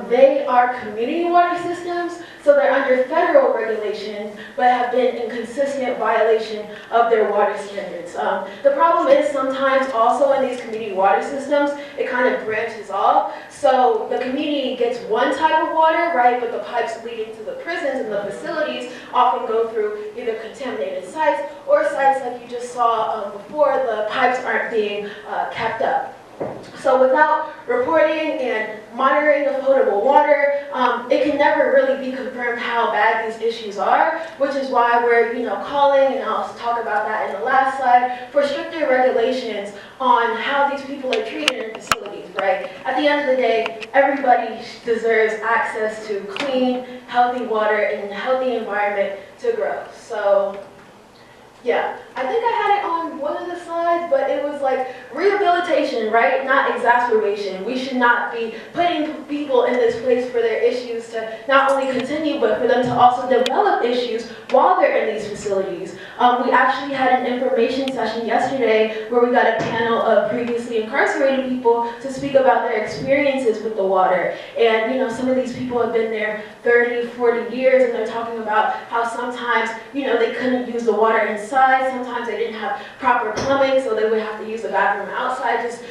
they are community water systems. So they're under federal regulation, but have been in consistent violation of their water standards. The problem is sometimes also in these community water systems, it kind of branches off. So the community gets one type of water, right, but the pipes leading to the prisons and the facilities often go through either contaminated sites or sites like you just saw before, the pipes aren't being kept up. So without reporting and monitoring of potable water, it can never really be confirmed how bad these issues are, which is why we're calling, and I'll talk about that in the last slide, for stricter regulations on how these people are treated in facilities, right? At the end of the day, everybody deserves access to clean, healthy water and a healthy environment to grow. So yeah, I think I had it on one of the slides, but it was like rehabilitation, right? Not exacerbation. We should not be putting people in this place for their issues to not only continue, but for them to also develop issues while they're in these facilities. We actually had an information session yesterday where we got a panel of previously incarcerated people to speak about their experiences with the water. And some of these people have been there 30, 40 years, and they're talking about how sometimes, they couldn't use the water inside. Sometimes they didn't have proper plumbing, so they would have to use the bathroom outside. Just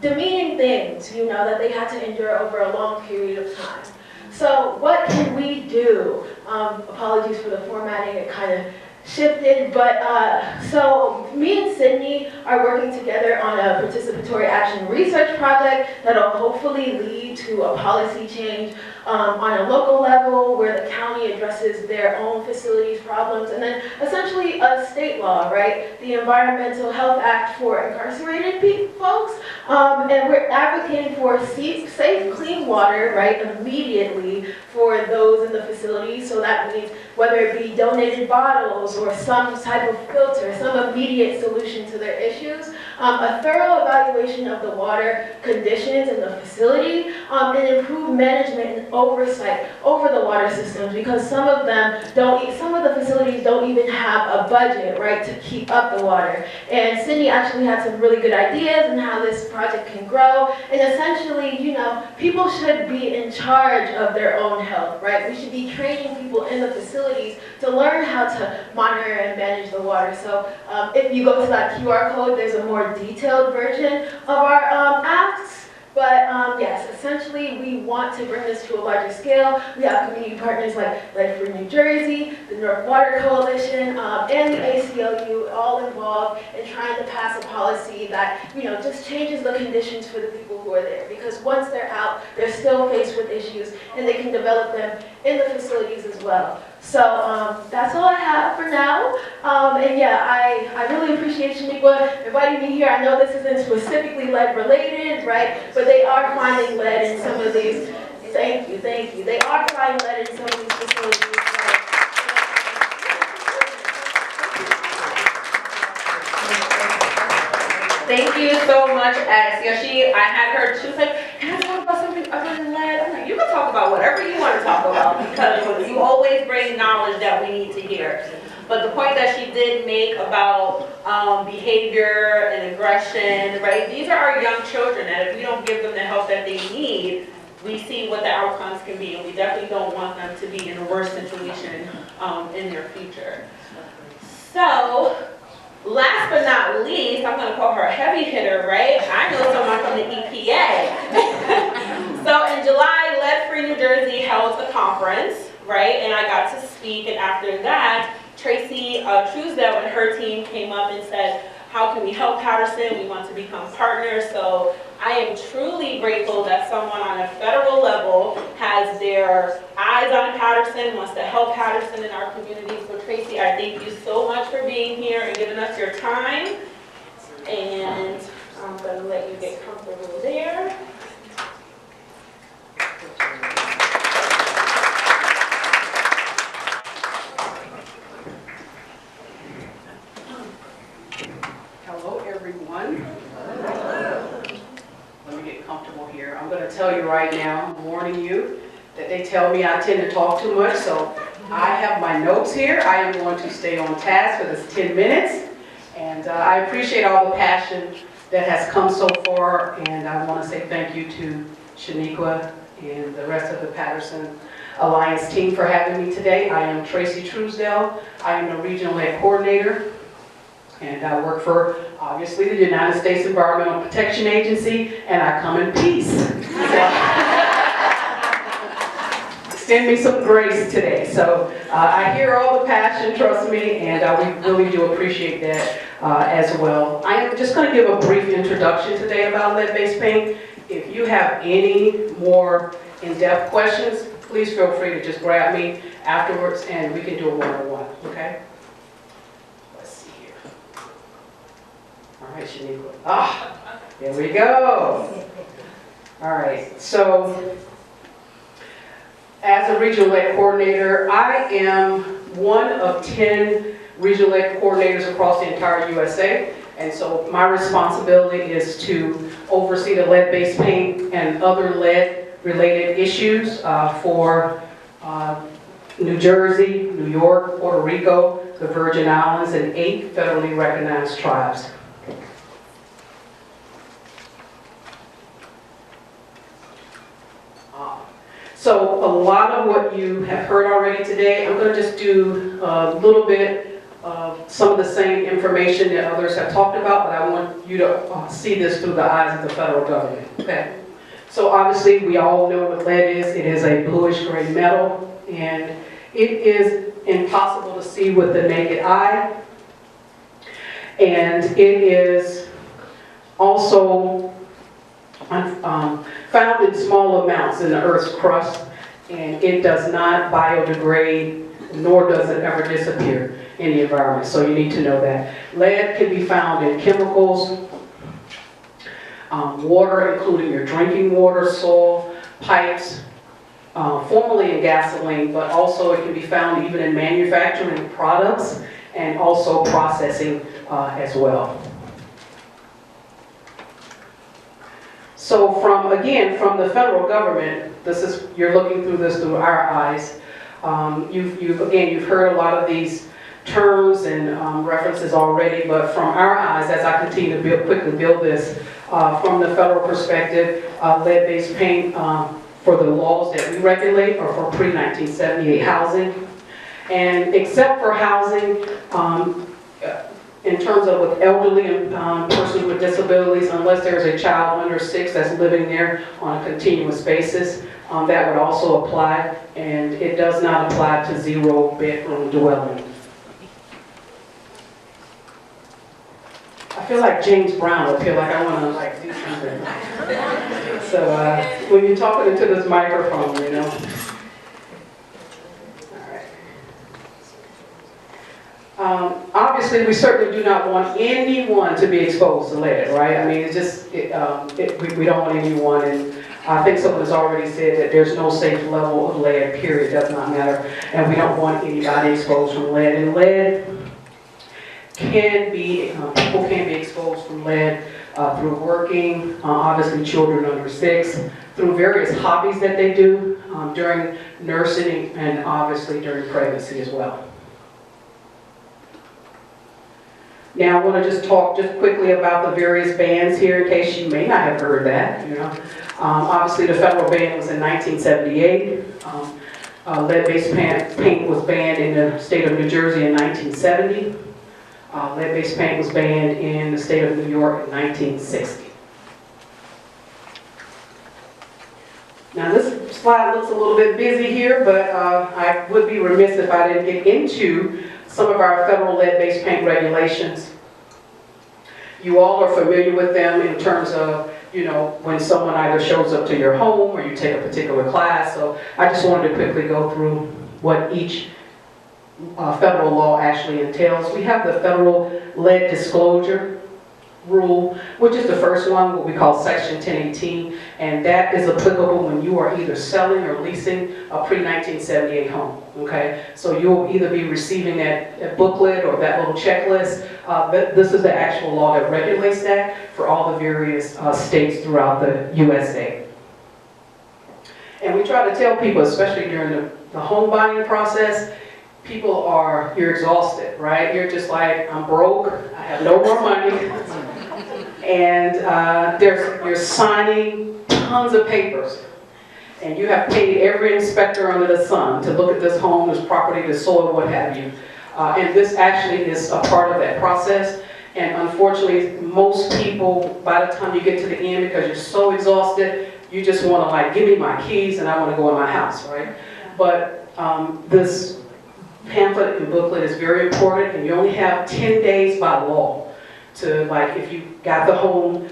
demeaning things, that they had to endure over a long period of time. So what can we do? Apologies for the formatting, it kind of shifted, but so me and Sydney are working together on a participatory action research project that'll hopefully lead to a policy change on a local level where the county addresses their own facilities problems, and then essentially a state law, right? The Environmental Health Act for incarcerated folks, and we're advocating for safe, clean water, right, immediately for those in the facilities. So that means whether it be donated bottles or some type of filter, some immediate solution to their issues, a thorough evaluation of the water conditions in the facility, and improved management and oversight over the water systems, because some of the facilities don't even have a budget, right, to keep up the water. And Sydney actually had some really good ideas on how this project can grow. And essentially, people should be in charge of their own health, right? We should be training people in the facilities to learn how to monitor and manage the water. So if you go to that QR code, there's a more detailed version of our acts. But yes, essentially we want to bring this to a larger scale. We have community partners like Lead Free New Jersey, the North Water Coalition, and the ACLU all involved in trying to pass a policy that just changes the conditions for the people who are there. Because once they're out, they're still faced with issues, and they can develop them in the facilities as well. So that's all I have for now. And yeah, I really appreciate Shaniqua inviting me here. I know this isn't specifically lead related, right? But they are finding lead in some of these. Thank you. They are finding lead in some of these facilities. Right? Thank you so much, X. Yeah, I had her, she was like, can I talk about something other than lead? I'm like, you can talk about whatever you want to talk about, because you always bring knowledge that we need to hear. But the point that she did make about behavior and aggression, right? These are our young children, and if we don't give them the help that they need, we see what the outcomes can be, and we definitely don't want them to be in a worse situation in their future. So, last but not least, I'm going to call her a heavy hitter, right? I know someone from the EPA. So in July, Lead Free New Jersey held a conference, right? And I got to speak, and after that, Tracy Truesdale and her team came up and said, how can we help Paterson? We want to become partners. So I am truly grateful that someone on a federal level has their eyes on Paterson, wants to help Paterson in our community. So Tracy, I thank you so much for being here and giving us your time. And I'm going to let you get comfortable there. Hello, everyone. Let me get comfortable here. I'm going to tell you right now, I'm warning you, that they tell me I tend to talk too much, so I have my notes here. I am going to stay on task for this 10 minutes, and I appreciate all the passion that has come so far, and I want to say thank you to Shaniqua and the rest of the Paterson Alliance team for having me today. I am Tracy Truesdale. I am the Regional Lead Coordinator, and I work for, obviously, the United States Environmental Protection Agency, and I come in peace. Extend me some grace today. So I hear all the passion, trust me, and we really do appreciate that as well. I am just going to give a brief introduction today about lead-based paint. If you have any more in-depth questions, please feel free to just grab me afterwards and we can do a one-on-one, okay? Let's see here. All right, Shaniqua. There we go. All right, so as a regional lead coordinator, I am one of 10 regional lead coordinators across the entire USA. And so my responsibility is to oversee the lead-based paint and other lead-related issues for New Jersey, New York, Puerto Rico, the Virgin Islands, and 8 federally recognized tribes. So a lot of what you have heard already today, I'm going to just do a little bit of some of the same information that others have talked about, but I want you to see this through the eyes of the federal government. Okay. So obviously we all know what lead is. It is a bluish gray metal, and it is impossible to see with the naked eye. And it is also found in small amounts in the Earth's crust, and it does not biodegrade, nor does it ever disappear in the environment. So you need to know that. Lead can be found in chemicals, water, including your drinking water, soil, pipes, formerly in gasoline, but also it can be found even in manufacturing products and also processing as well. So from the federal government, you're looking through this through our eyes. You've heard a lot of these terms and references already, but from our eyes, as I continue to quickly build this, from the federal perspective, lead-based paint for the laws that we regulate are for pre-1978 housing. And except for housing, in terms of with elderly and persons with disabilities, unless there's a child under 6 that's living there on a continuous basis, that would also apply, and it does not apply to 0-bedroom dwellings. I feel like James Brown up here, like I want to do something. So when you're talking into this microphone, you know. Obviously, we certainly do not want anyone to be exposed to lead, right? I mean, it's just, we don't want anyone, and I think someone has already said that there's no safe level of lead, period, does not matter, and we don't want anybody exposed from lead. And lead can be, people can be exposed from lead through working, obviously children under 6, through various hobbies that they do during nursing and obviously during pregnancy as well. Now I want to just talk quickly about the various bans here in case you may not have heard that. You know, obviously the federal ban was in 1978. Lead-based paint was banned in the state of New Jersey in 1970. Lead-based paint was banned in the state of New York in 1960. Now this slide looks a little bit busy here, but I would be remiss if I didn't get into some of our federal lead-based paint regulations. You all are familiar with them in terms of, you know, when someone either shows up to your home or you take a particular class. So I just wanted to quickly go through what each federal law actually entails. We have the federal lead disclosure rule, which is the first one, what we call Section 1018, and that is applicable when you are either selling or leasing a pre-1978 home, okay? So you'll either be receiving that booklet or that little checklist, but this is the actual law that regulates that for all the various states throughout the USA. And we try to tell people, especially during the home buying process, you're exhausted, right? You're just like, I'm broke, I have no more money. And you're signing tons of papers. and you have paid every inspector under the sun to look at this home, this property, this soil, what have you. And this actually is a part of that process. And unfortunately, most people, by the time you get to the end, because you're so exhausted, you just want to like, give me my keys and I want to go in my house, right? But this pamphlet and booklet is very important, and you only have 10 days by law to, like, if you got the home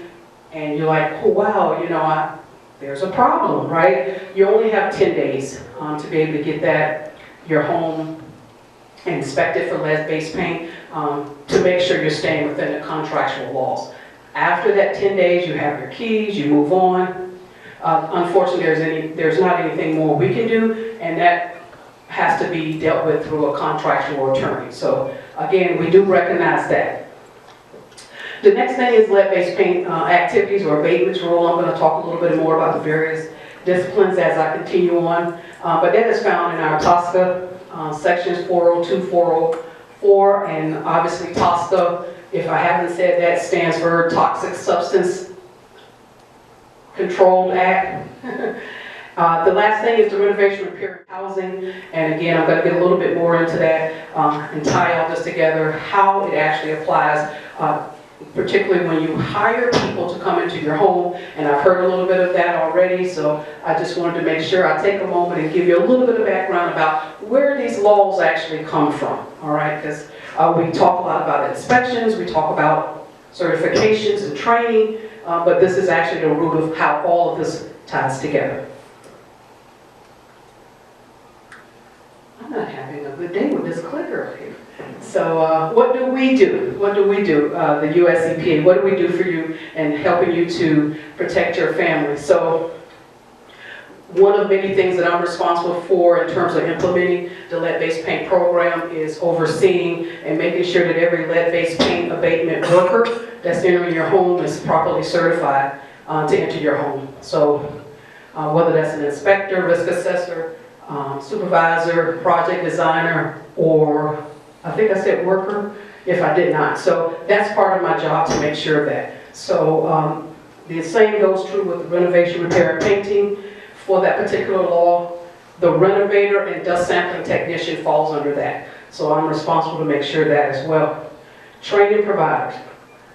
and you're like, oh wow, you know, there's a problem, right? You only have 10 days to be able to get that, your home inspected for lead-based paint, to make sure you're staying within the contractual laws. After that 10 days, you have your keys, you move on. Unfortunately, there's not anything more we can do, and that has to be dealt with through a contractual attorney. So again, we do recognize that. The next thing is lead-based paint activities or abatements rule. I'm going to talk a little bit more about the various disciplines as I continue on. But that is found in our TSCA sections 402, 404, and obviously TSCA, if I haven't said that, stands for Toxic Substance Control Act. The last thing is the renovation, repair, housing, and again, I'm going to get a little bit more into that and tie all this together, how it actually applies, particularly when you hire people to come into your home, and I've heard a little bit of that already, so I just wanted to make sure I take a moment and give you a little bit of background about where these laws actually come from, all right? Because we talk a lot about inspections, we talk about certifications and training, but this is actually the root of how all of this ties together. I'm not having a good day with this clicker up here. So what do we do? What do we do, the US EPA? What do we do for you and helping you to protect your family? So one of many things that I'm responsible for in terms of implementing the lead-based paint program is overseeing and making sure that every lead-based paint abatement worker that's entering your home is properly certified to enter your home. So whether that's an inspector, risk assessor, supervisor, project designer, or I think I said worker, if I did not. So that's part of my job to make sure of that. So the same goes true with the renovation, repair, and painting. For that particular law, the renovator and dust sampling technician falls under that. So I'm responsible to make sure that as well. Training providers,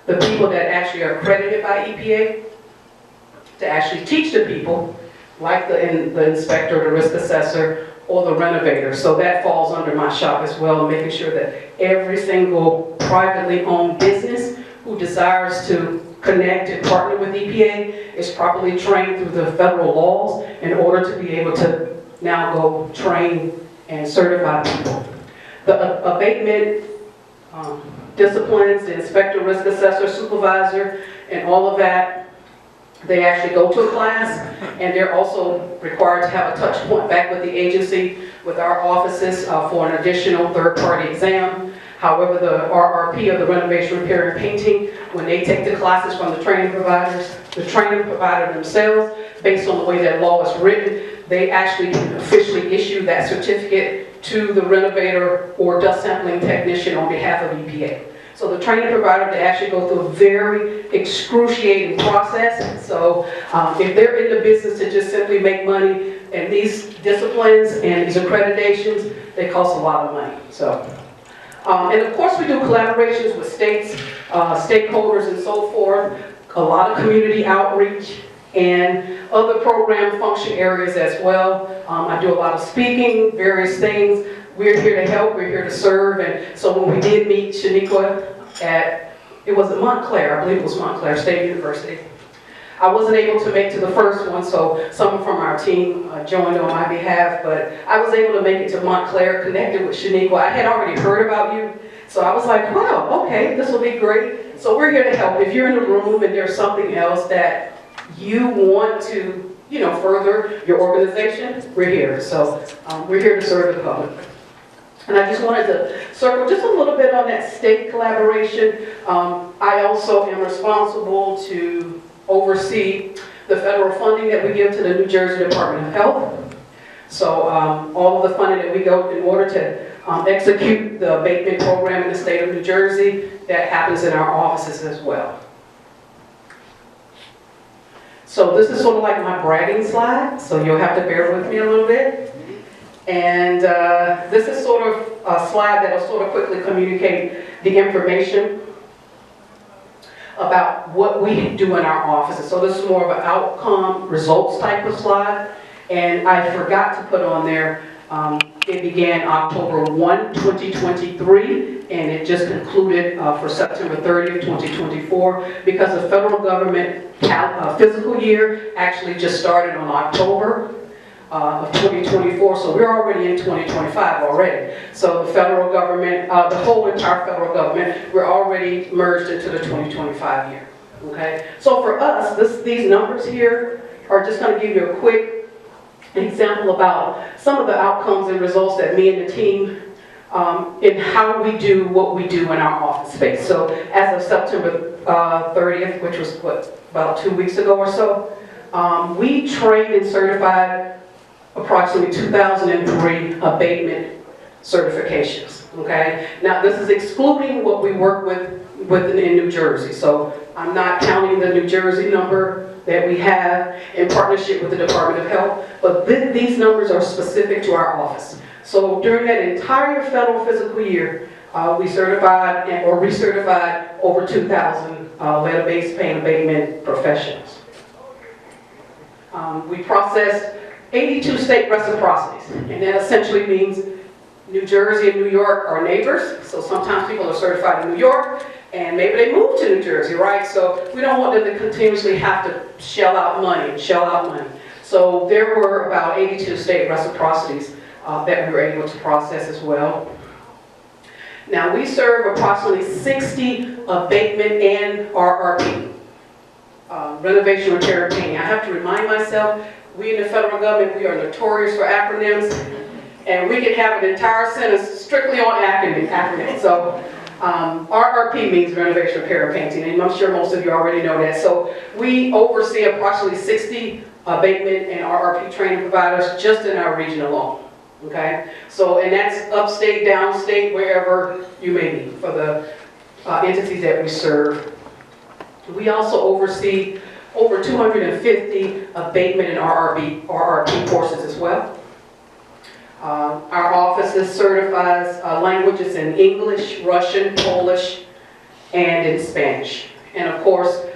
the people that actually are accredited by EPA to actually teach the people, like the inspector, the risk assessor, or the renovator. So that falls under my shop as well, making sure that every single privately owned business who desires to connect and partner with EPA is properly trained through the federal laws in order to be able to now go train and certify people. The abatement disciplines, the inspector, risk assessor, supervisor, and all of that, they actually go to a class, and they're also required to have a touch point back with the agency, with our offices for an additional third-party exam. However, the RRP, or the renovation, repair, and painting, when they take the classes from the training providers, the training provider themselves, based on the way that law is written, they actually can officially issue that certificate to the renovator or dust sampling technician on behalf of EPA. So the training provider, they actually go through a very excruciating process. So if they're in the business to just simply make money, and these disciplines and these accreditations, they cost a lot of money. So, and of course we do collaborations with states, stakeholders and so forth, a lot of community outreach and other program function areas as well. I do a lot of speaking, various things. We're here to help, we're here to serve, and so when we did meet Shaniqua at, it was at Montclair, I believe it was Montclair State University. I wasn't able to make to the first one, so someone from our team joined on my behalf, but I was able to make it to Montclair, connected with Shaniqua. I had already heard about you, so I was like, wow, okay, this will be great. So we're here to help. If you're in the room and there's something else that you want to, you know, further your organization, we're here. So we're here to serve the public. And I just wanted to circle just a little bit on that state collaboration. I also am responsible to oversee the federal funding that we give to the New Jersey Department of Health. So all of the funding that we go in order to execute the abatement program in the state of New Jersey, that happens in our offices as well. So this is sort of like my bragging slide, so you'll have to bear with me a little bit. And this is sort of a slide that will sort of quickly communicate the information about what we do in our offices. So this is more of an outcome, results type of slide. And I forgot to put on there, it began October 1, 2023, and it just concluded for September 30th, 2024, because the federal government fiscal year actually just started on October of 2024, so we're already in 2025 already. So the federal government, the whole entire federal government, we're already merged into the 2025 year, okay? So for us, these numbers here are just gonna give you a quick example about some of the outcomes and results that me and the team in how we do what we do in our office space. So as of September 30th, which was about 2 weeks ago or so, we trained and certified approximately 2,003 abatement certifications, okay? Now this is excluding what we work with in New Jersey. So I'm not counting the New Jersey number that we have in partnership with the Department of Health, but these numbers are specific to our office. So during that entire federal fiscal year, we certified or recertified over 2,000 lead-based pain abatement professionals. We processed 82 state reciprocities, and that essentially means New Jersey and New York are neighbors, so sometimes people are certified in New York, and maybe they moved to New Jersey, right? So we don't want them to continuously have to shell out money. So there were about 82 state reciprocities that we were able to process as well. Now we serve approximately 60 abatement and RRP, renovation, repair, and painting. I have to remind myself, we in the federal government, we are notorious for acronyms, and we can have an entire sentence strictly on acronyms. So RRP means renovation, repair, and painting, and I'm sure most of you already know that. So we oversee approximately 60 abatement and RRP training providers just in our region alone, okay? So, and that's upstate, downstate, wherever you may be for the entities that we serve. We also oversee over 250 abatement and RRP courses as well. Our office certifies languages in English, Russian, Polish, and in Spanish. And of course,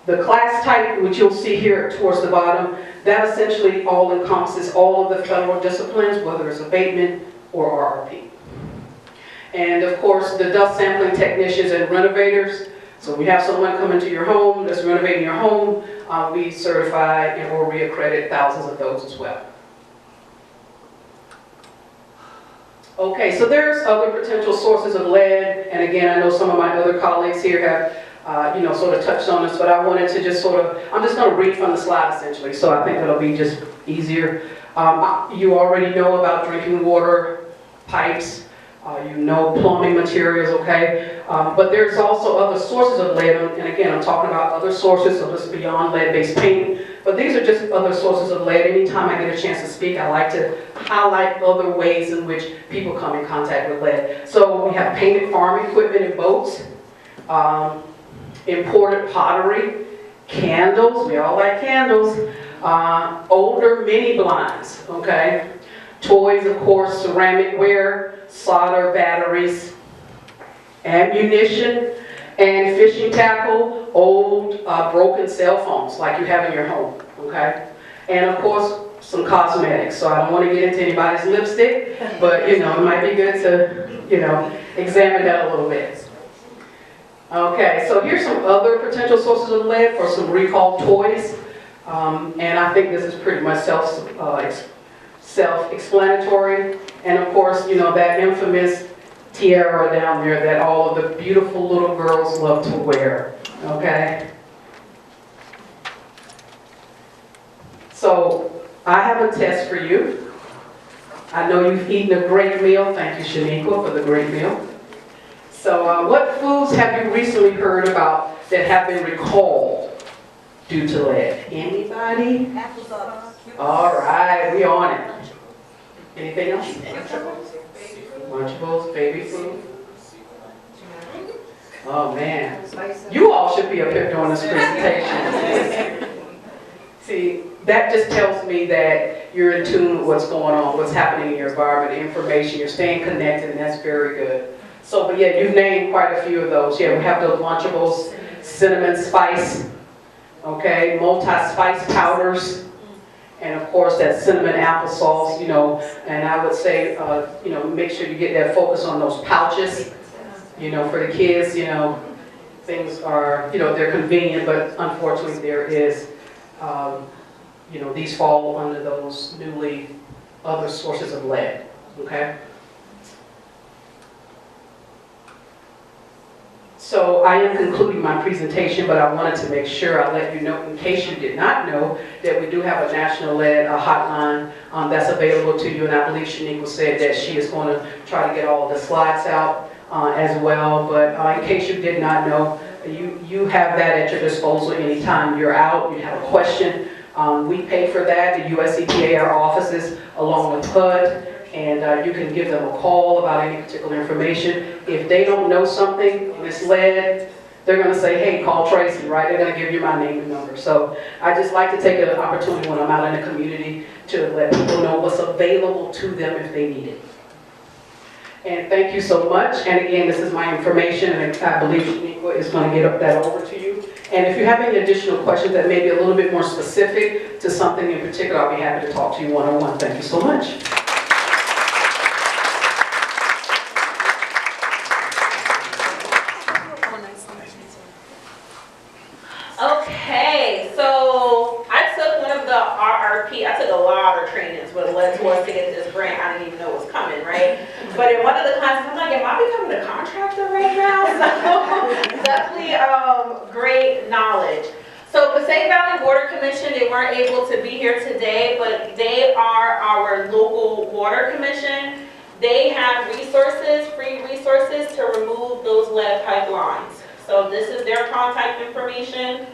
the class type, which you'll see here towards the bottom, that essentially all encompasses all of the federal disciplines, whether it's abatement or RRP. And of course, the dust sampling technicians and renovators. So we have someone come into your home that's renovating your home, we certify and or reaccredit thousands of those as well. Okay, so there's other potential sources of lead, and again, I know some of my other colleagues here have, sort of touched on this, but I wanted to just I'm just going to read from the slide essentially, so I think it'll be just easier. You already know about drinking water, pipes, you know plumbing materials, okay? But there's also other sources of lead, and again, I'm talking about other sources, so this is beyond lead-based paint. But these are just other sources of lead. Anytime I get a chance to speak, I like to highlight other ways in which people come in contact with lead. So we have painted farm equipment and boats, imported pottery, candles, we all like candles, older mini blinds, okay? Toys, of course, ceramic ware, solder batteries, ammunition, and fishing tackle, old broken cell phones like you have in your home, okay? And of course, some cosmetics. So I don't want to get into anybody's lipstick, but it might be good to, examine that a little bit. Okay, so here's some other potential sources of lead for some recall toys. And I think this is pretty much self-explanatory. And of course, that infamous tiara down there that all of the beautiful little girls love to wear, okay? So I have a test for you. I know you've eaten a great meal. Thank you, Shaniqua, for the great meal. So what foods have you recently heard about that have been recalled due to lead? Anybody? Applesauce. All right, we on it. Anything else? Lunchables, baby food. Oh man, you all should be up here doing this presentation. See, that just tells me that you're in tune with what's going on, what's happening in your environment, information, you're staying connected, and that's very good. So, but yeah, you've named quite a few of those. Yeah, we have those Lunchables, cinnamon spice, okay, multi-spice powders, and of course that cinnamon applesauce, you know, and I would say, you know, make sure you get that focus on those pouches, you know, for the kids, you know, things are, you know, they're convenient, but unfortunately there is, you know, these fall under those newly other sources of lead, okay? So I am concluding my presentation, but I wanted to make sure I let you know, in case you did not know, that we do have a national lead hotline that's available to you, and I believe Shaniqua said that she is going to try to get all the slides out as well, but in case you did not know, you have that at your disposal anytime you're out, you have a question. We pay for that, the US EPA, our offices, along with HUD, and you can give them a call about any particular information. If they don't know something, it's lead, they're going to say, hey, call Tracy, right? They're going to give you my name and number. So I just like to take an opportunity when I'm out in the community to let people know what's available to them if they need it. And thank you so much. And again, this is my information, and I believe Shaniqua is going to get that over to you. And if you have any additional questions that may be a little bit more specific to something in particular, I'll be happy to talk to you one-on-one. Thank you so much. Okay, so I took one of the RRP, I took a lot of trainings with led to us to get this grant. I didn't even know it was coming, right? But in one of the classes, I'm like, am I becoming a contractor right now? So definitely great knowledge. So Passaic Valley Water Commission, they weren't able to be here today, but they are our local water commission. They have resources, free resources to remove those lead pipelines. So this is their contact information.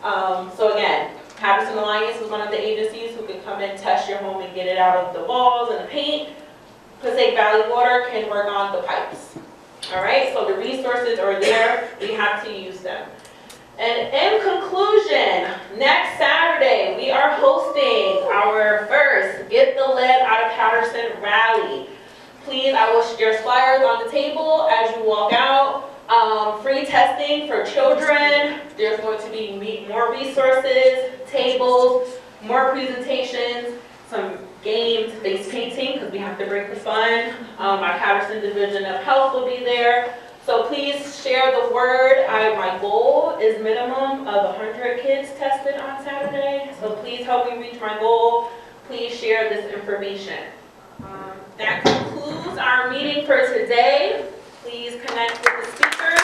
So again, Paterson Alliance is one of the agencies who can come and test your home and get it out of the walls and the paint. Passaic Valley Water can work on the pipes. All right, so the resources are there. We have to use them. And in conclusion, next Saturday, we are hosting our first Get the Lead Out of Paterson rally. Please, there's flyers on the table as you walk out. Free testing for children. There's going to be more resources, tables, more presentations, some games, face painting, because we have to break the fun. Our Paterson Division of Health will be there. So please share the word. My goal is minimum of 100 kids tested on Saturday. So please help me reach my goal. Please share this information. That concludes our meeting for today. Please connect with the speakers.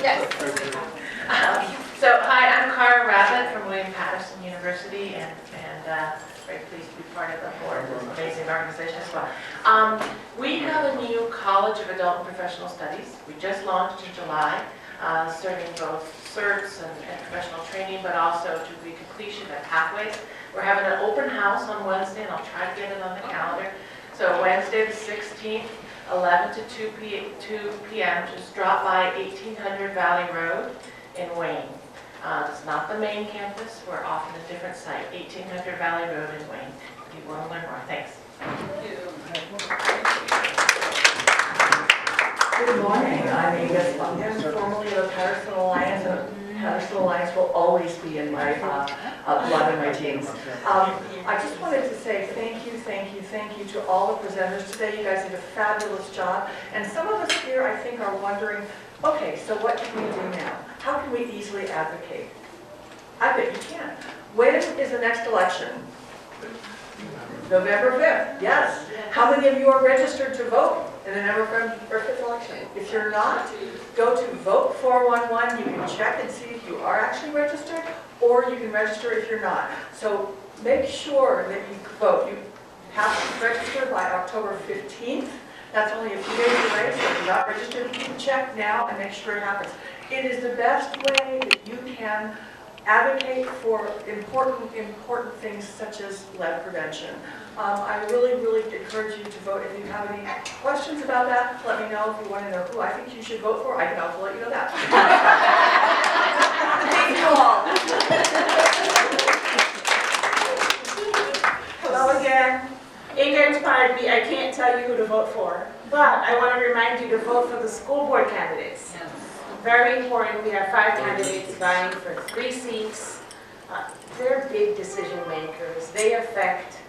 Yes. So hi, I'm Cara Rabbit from William Paterson University, and very pleased to be part of the board of this amazing organization as well. We have a new College of Adult and Professional Studies. We just launched in July, serving both certs and professional training, but also degree completion and pathways. We're having an open house on Wednesday, and I'll try to get it on the calendar. So Wednesday the 16th, 11 to 2 p.m. Just drop by 1800 Valley Road in Wayne. It's not the main campus. We're off in a different site, 1800 Valley Road in Wayne. If you want to learn more, thanks. Good morning. I'm Eva Spunger, formerly of the Paterson Alliance, and Paterson Alliance will always be in my blood and my genes. I just wanted to say thank you to all the presenters today. You guys did a fabulous job. And some of us here, I think, are wondering, okay, so what can we do now? How can we easily advocate? I bet you can. When is the next election? November 5th, yes. How many of you are registered to vote in the November 5th election? If you're not, go to Vote 411. You can check and see if you are actually registered, or you can register if you're not. So make sure that you vote. You have to register by October 15th. That's only a few days away, so if you're not registered, you can check now and make sure it happens. It is the best way that you can advocate for important things such as lead prevention. I really encourage you to vote. If you have any questions about that, let me know. If you want to know who I think you should vote for, I can also let you know that. Thank you all. Hello again. Anger inspired me. I can't tell you who to vote for, but I want to remind you to vote for the school board candidates. Very important. We have 5 candidates vying for 3 seats. They're big decision makers. They affect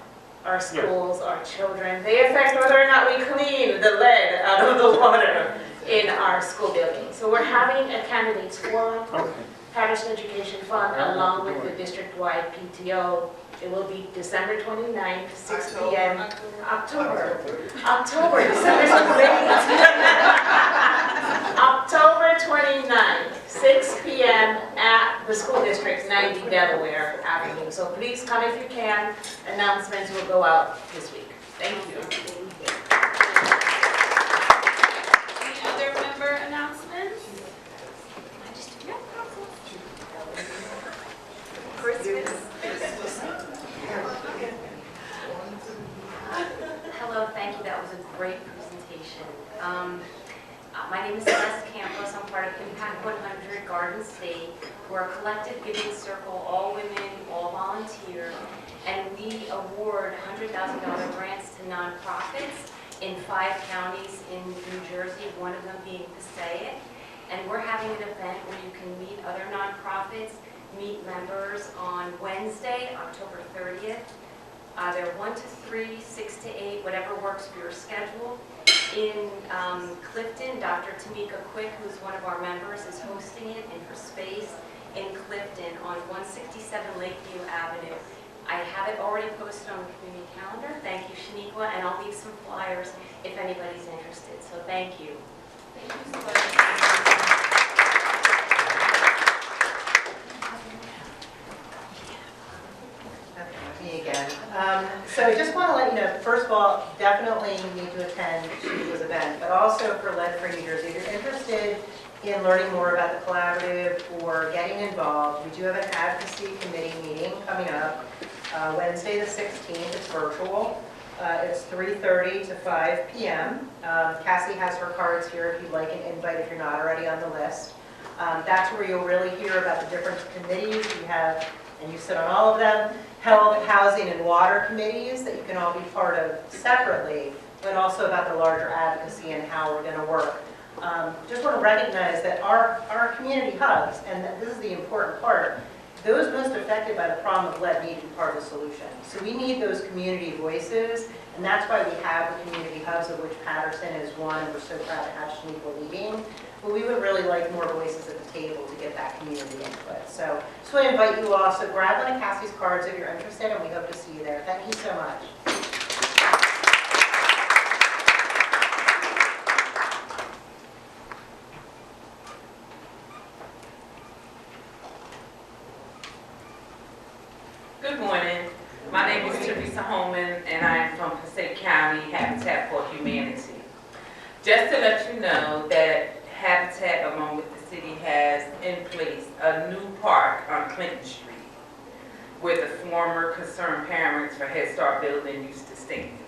our schools, our children. They affect whether or not we clean the lead out of the water in our school buildings. So we're having a candidates forum, Paterson Education Fund, along with the district-wide PTO. It will be December 29th, 6 p.m. October, December's late. October 29th, 6 p.m. at the school district, 90 Delaware Avenue. So please come if you can. Announcements will go out this week. Thank you. Any other member announcements? Hello, thank you. That was a great presentation. My name is Celeste Campos. I'm part of Impact 100 Garden State. We're a collective giving circle, all women, all volunteer, and we award $100,000 grants to nonprofits in 5 counties in New Jersey, one of them being Passaic. And we're having an event where you can meet other nonprofits, meet members on Wednesday, October 30th. They're 1 to 3, 6 to 8, whatever works for your schedule. In Clifton, Dr. Tamika Quick, who's one of our members, is hosting it in her space in Clifton on 167 Lakeview Avenue. I have it already posted on the community calendar. Thank you, Shaniqua, and I'll leave some flyers if anybody's interested. So thank you. Thank you so much. Me again. So I just want to let you know, first of all, definitely you need to attend Shaniqua's event, but also for Lead Free New Jersey, if you're interested in learning more about the collaborative or getting involved, we do have an advocacy committee meeting coming up Wednesday the 16th. It's virtual. It's 3:30 to 5 p.m. Cassie has her cards here if you'd like an invite if you're not already on the list. That's where you'll really hear about the different committees we have, and you sit on all of them. Health, housing, and water committees that you can all be part of separately, but also about the larger advocacy and how we're going to work. Just want to recognize that our community hubs, and this is the important part, those most affected by the problem of lead need to be part of the solution. So we need those community voices, and that's why we have the community hubs, of which Paterson is one, and we're so proud to have Shaniqua leading. But we would really like more voices at the table to get that community input. So just want to invite you all. So grab one of Cassie's cards if you're interested, and we hope to see you there. Thank you so much. Good morning. My name is Teresa Holman, and I am from Passaic County Habitat for Humanity. Just to let you know that Habitat, along with the city, has in place a new park on Clinton Street where the former concerned parents for Head Start building used to stand.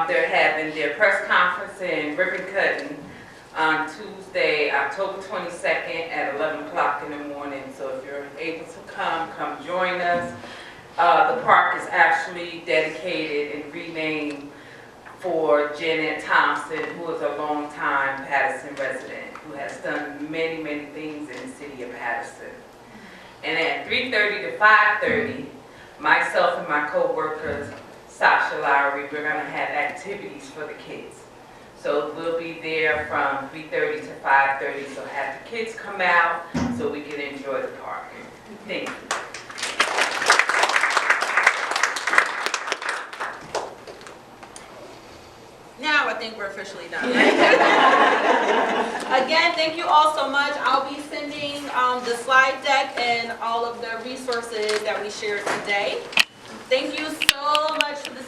They're having their press conference and ribbon cutting on Tuesday, October 22nd at 11 o'clock in the morning. So if you're able to come join us. The park is actually dedicated and renamed for Janet Thompson, who is a longtime Paterson resident, who has done many, many things in the city of Paterson. And at 3:30 to 5:30, myself and my co-workers, Sasha Lowry, we're going to have activities for the kids. So we'll be there from 3:30 to 5:30, so have the kids come out so we can enjoy the park. Thank you. Now I think we're officially done, right? Again, thank you all so much. I'll be sending the slide deck and all of the resources that we shared today. Thank you so much for the